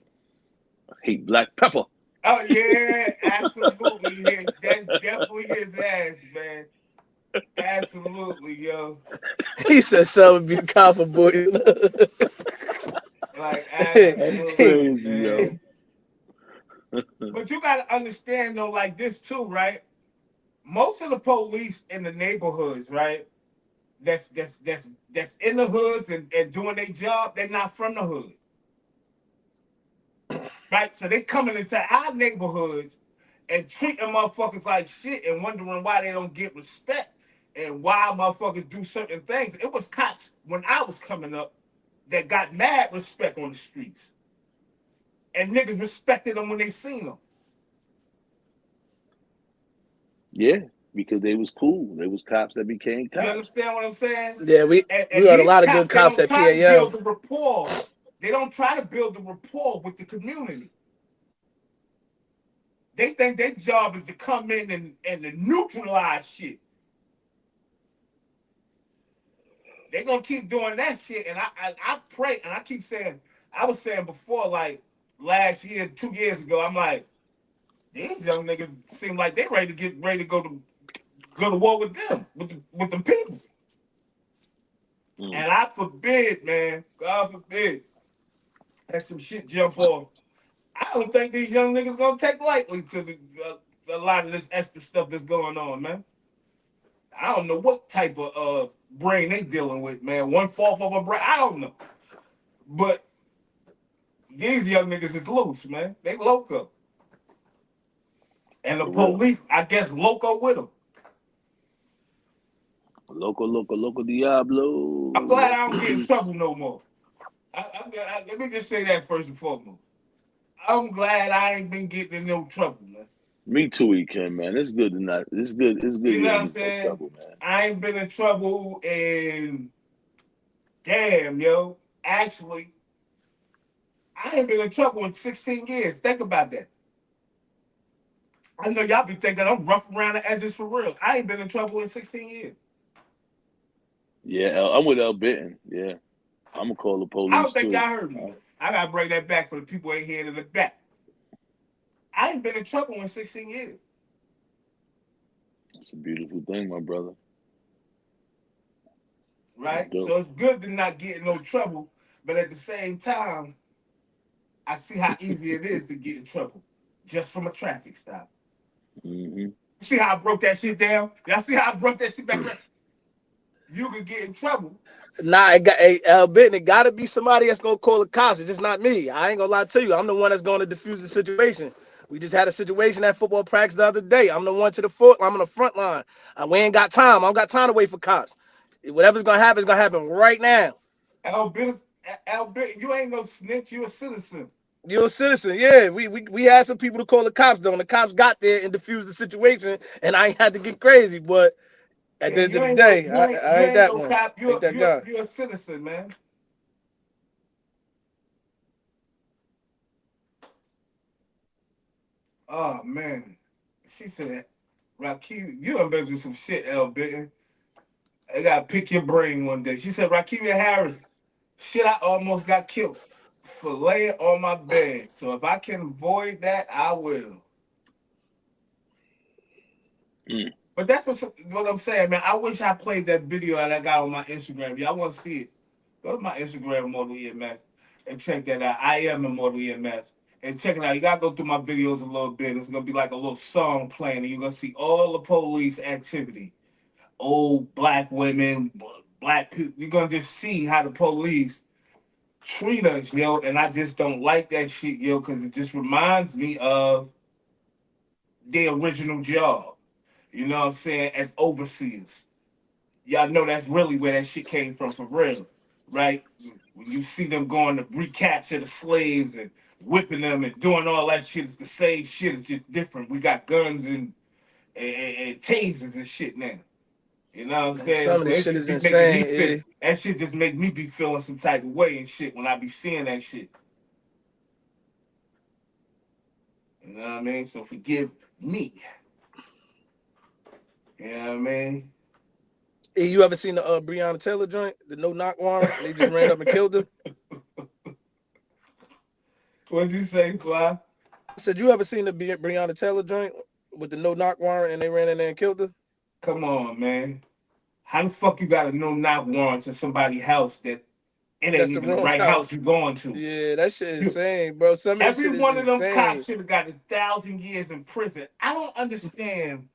I hate black pepper. Oh, yeah, absolutely. That's definitely his ass, man. Absolutely, yo. He said something be the cop for Boys. Like, absolutely, crazy, man. Yo. But you got to understand, though, like this, too, right? Most of the police in the neighborhoods, right, that's in the hoods and doing their job, they're not from the hood. Right? So they coming into our neighborhoods and treating motherfuckers like shit and wondering why they don't get respect and why motherfuckers do certain things. It was cops when I was coming up that got mad respect on the streets. And niggas respected them when they seen them. Yeah, because they was cool. They was cops that became cops. You understand what I'm saying? Yeah, we got a lot of good cops at PAL. Build the rapport. They don't try to build the rapport with the community. They think their job is to come in and to neutralize shit. They're gonna keep doing that shit, and I pray, and I keep saying, I was saying before, like last year, 2 years ago, I'm like, these young niggas seem like they ready to go to war with them, with them people. And I forbid, man, God forbid, that some shit jump off. I don't think these young niggas gonna take lightly to a lot of this extra stuff that's going on, man. I don't know what type of brain they dealing with, man. 1/4 of a brain, I don't know. But these young niggas is loose, man. They loco. And the police, I guess, loco with them. Loco Diablo. I'm glad I don't get in trouble no more. Let me just say that first and foremost. I'm glad I ain't been getting in no trouble, man. Me too, E-Kim, man. It's good to not. It's good. You know what I'm saying? Trouble, man. I ain't been in trouble, and damn, yo. Actually, I ain't been in trouble in 16 years. Think about that. I know y'all be thinking I'm rough around the edges for real. I ain't been in trouble in 16 years. Yeah, I'm with El Bitten. Yeah. I'm going to call the police, I don't think too. y'all heard me. I got to bring that back for the people ain't here in the back. I ain't been in trouble in 16 years. It's a beautiful thing, my brother. Right? So it's good to not get in no trouble, but at the same time, I see how easy it is to get in trouble just from a traffic stop. Mm-hmm. See how I broke that shit down? Y'all see how I broke that shit back down? You could get in trouble. Nah, it got to be somebody that's gonna call the cops. It's just not me. I ain't gonna lie to you. I'm the one that's gonna defuse the situation. We just had a situation at football practice the other day. I'm the one to the foot. I'm on the front line. We ain't got time. I don't got time to wait for cops. Whatever's gonna happen is gonna happen right now. Albert, you ain't no snitch. You a citizen. You're a citizen, yeah. We had some people to call the cops though, and the cops got there and diffused the situation, and I ain't had to get crazy. But at the end of the day, I ain't that one. Cop. You're a citizen, man. Oh man, she said, Rakeem, you done been through some shit, L. Bitten. I gotta pick your brain one day. She said, Rakeem Harris, shit, I almost got killed. fillet it on my bed. So if I can avoid that, I will. But that's what I'm saying, man. I wish I played that video that I got on my Instagram. Y'all want to see it? Go to my Instagram, Immortal EMS, and check that out. I am Immortal EMS. And check it out. You got to go through my videos a little bit. It's going to be like a little song playing, and you're going to see all the police activity. Old black women, black people. You're going to just see how the police treat us, yo. And I just don't like that shit, yo, because it just reminds me of their original job. You know what I'm saying? As overseers. Y'all know that's really where that shit came from for real, right? When you see them going to recapture the slaves and whipping them and doing all that shit, it's the same shit. It's just different. We got guns and tasers and shit now. You know what I'm saying? Some of So this it shit just is be making me insane. feel, that shit just make me be feeling some type of way and shit when I be seeing that shit. You know what I mean? So forgive me. You know what I mean? Hey, you ever seen the Breonna Taylor joint, the no knock warrant? They just ran up and killed her. What'd you say, Fly? I said, you ever seen the Breonna Taylor joint with the no knock warrant and they ran in there and killed her? Come on, man. How the fuck you got a no knock warrant to somebody's house that it ain't even the right house you're going to? Yeah, that shit is insane, bro. Some of this Every shit is one of them insane. cops should have got 1,000 years in prison. I don't understand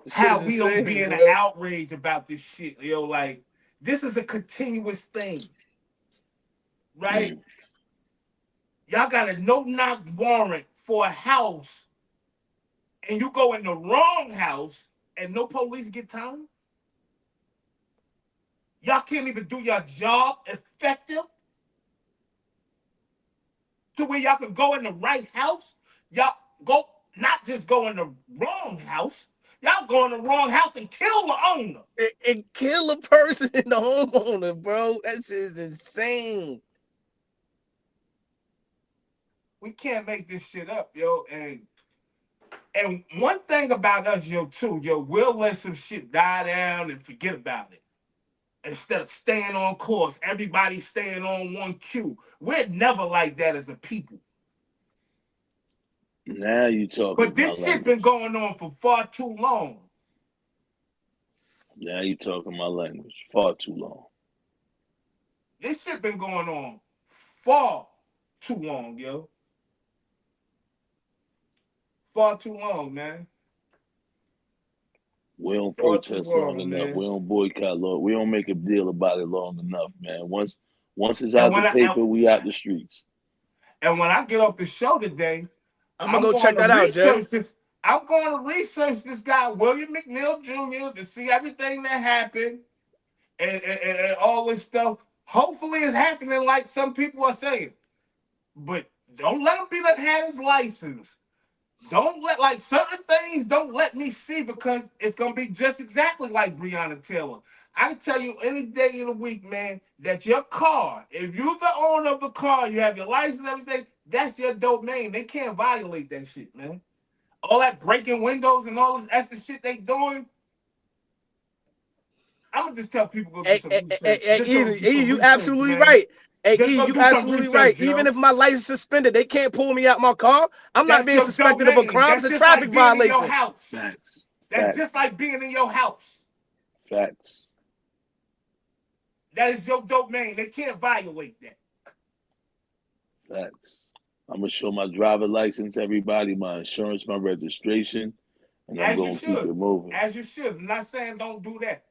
Shit how is we don't insane, be in an bro. outrage about this shit, yo. Like, this is a continuous thing, right? Y'all got a no-knock warrant for a house, and you go in the wrong house, and no police get time? Y'all can't even do your job effective to where y'all can go in the right house? Y'all go, not just go in the wrong house. Y'all go in the wrong house and kill the owner. And kill a person in the homeowner, bro. That shit is insane. We can't make this shit up, yo. And one thing about us, yo, too, yo, we'll let some shit die down and forget about it. Instead of staying on course, everybody staying on one cue. We're never like that as a people. Now you talking. But this shit been going on for far too long. Now you talking my language. Far too long. This shit been going on far too long, yo. Far too long, man. We don't protest long enough. We don't boycott long. We don't make a deal about it long enough, man. Once it's out the paper, we out the streets. And when I get off the show today, I'm gonna go check that out, Jay. I'm going to research this guy, William Mcneil Jr., to see everything that happened and all this stuff. Hopefully it's happening like some people are saying. But don't let him be that had his license. Don't let, like, certain things don't let me see because it's going to be just exactly like Breonna Taylor. I can tell you any day of the week, man, that your car, if you're the owner of the car, you have your license, everything, that's your domain. They can't violate that shit, man. All that breaking windows and all this extra shit they doing. I'm going to just tell people go do some research. You absolutely right. Hey, you absolutely right. Even if my license is suspended, they can't pull me out my car. I'm not being suspected of a crime. It's a traffic violation. Facts. That's just like being in your house. Facts. That is your domain. They can't violate that. Facts. I'm gonna show my driver license, everybody, my insurance, my registration, and I'm gonna keep it moving. As you should. I'm not saying don't do that.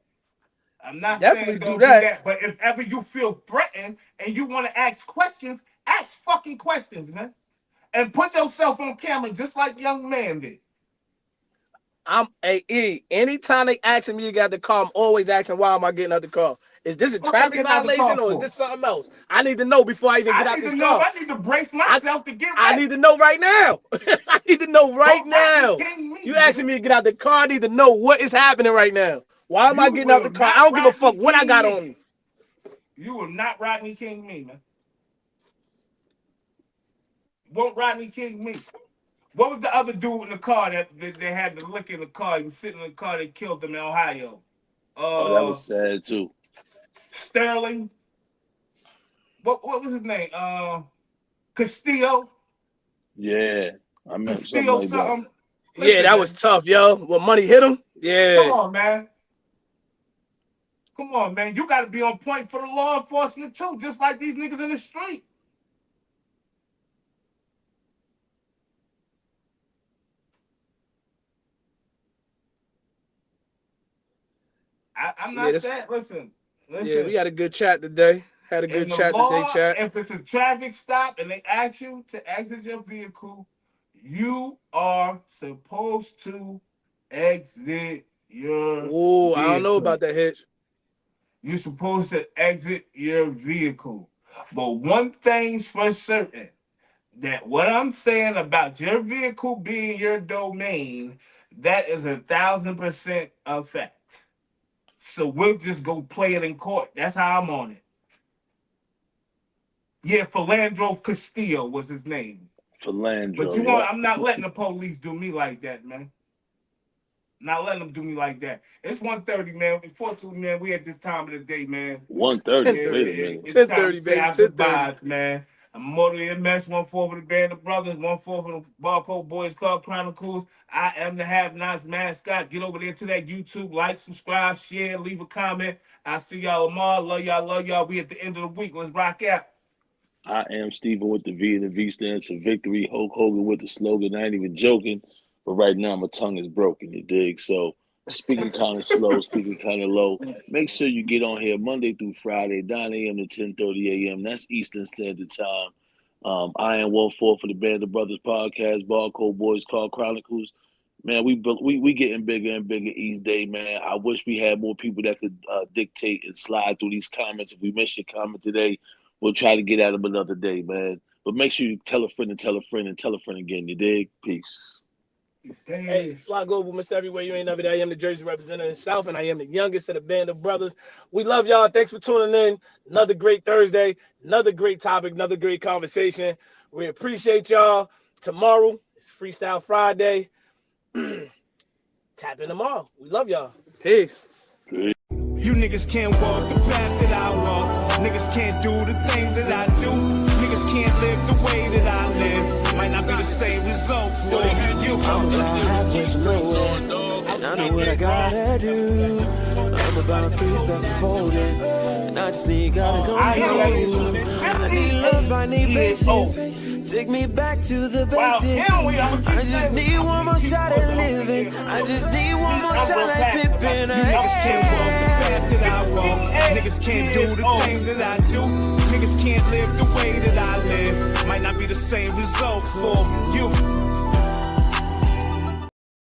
I'm not Definitely saying don't do that. But if ever you feel threatened and you want to ask questions, ask fucking questions, man. And put yourself on camera just like young man did. Anytime they asking me to get out the car, I'm always asking, why am I getting out the car? Is this a traffic violation or is this something else? I need to know before I even get out this car. I need to brace myself to get ready. I need to know right now. I need to know right now. You asking me to get out the car, I need to know what is happening right now. Why am I getting out the car? I don't give a fuck what I got on me. You will not Rodney King me, man. Won't Rodney King me. What was the other dude in the car that they had the lick in the car? He was sitting in the car. They killed him in Ohio. That was sad too. Sterling. What was his name? Castillo. Yeah, I remember something Castillo like that. something. Yeah, Listen, that man. was tough, yo. When money hit him, yeah. Come on, man. Come on, man. You got to be on point for the law enforcement too, just like these niggas in the street. I'm not saying, listen. Yeah, we had a good chat today. Had a good chat today, chat. If it's a traffic stop and they ask you to exit your vehicle, you are supposed to exit your vehicle. I don't know about that, Hitch. You're supposed to exit your vehicle. But one thing's for certain, that what I'm saying about your vehicle being your domain, that is 1,000% a fact. So we'll just go play it in court. That's how I'm on it. Yeah, Philandro Castillo was his name. Philandro. But you know, I'm not letting the police do me like that, man. Not letting them do me like that. It's 1:30, man. Unfortunately, man, we at this time of the day, man. 1:30. Wait a minute. It's time to say our goodbyes, man. I'm Motor MS, 1-4 for the Band of Brothers, 1-4 for the Barcode Boys Car Chronicles. I am the Have-Nots mascot. Get over there to that YouTube, like, subscribe, share, leave a comment. I'll see y'all tomorrow. Love y'all, love y'all. We at the end of the week. Let's rock out. I am Steven with the V, and the V stands for victory. Hulk Hogan with the slogan. I ain't even joking, but right now my tongue is broken, you dig? So speaking kind of slow, speaking kind of low. Make sure you get on here Monday through Friday, 9 a.m. to 10:30 a.m. That's Eastern Standard Time. I am 1-4 for the Band of Brothers podcast, Barcode Boys Car Chronicles. Man, we getting bigger and bigger each day, man. I wish we had more people that could dictate and slide through these comments. If we missed your comment today, we'll try to get at them another day, man. But make sure you tell a friend and tell a friend and tell a friend again. You dig? Peace. Hey, fly global, Mr. Everywhere. You ain't never there. I am the Jersey representative in the South, and I am the youngest of the Band of Brothers. We love y'all. Thanks for tuning in. Another great Thursday. Another great topic. Another great conversation. We appreciate y'all. Tomorrow is Freestyle Friday. Tap in tomorrow. We love y'all. Peace. You niggas can't walk the path that I walk. Niggas can't do the things that I do. Niggas can't live the way that I live. Might not be the same result for you. I'm halfway to nowhere, and I know what I gotta do. I'm about peace that's unfolding, and I just need gotta go. I need love, I need patience. Take me back to the basics. I just need one more shot at living. I just need one more shot at Pippin. Niggas can't walk the path that I walk. Niggas can't do the things that I do. Niggas can't live the way that I live. Might not be the same result for you.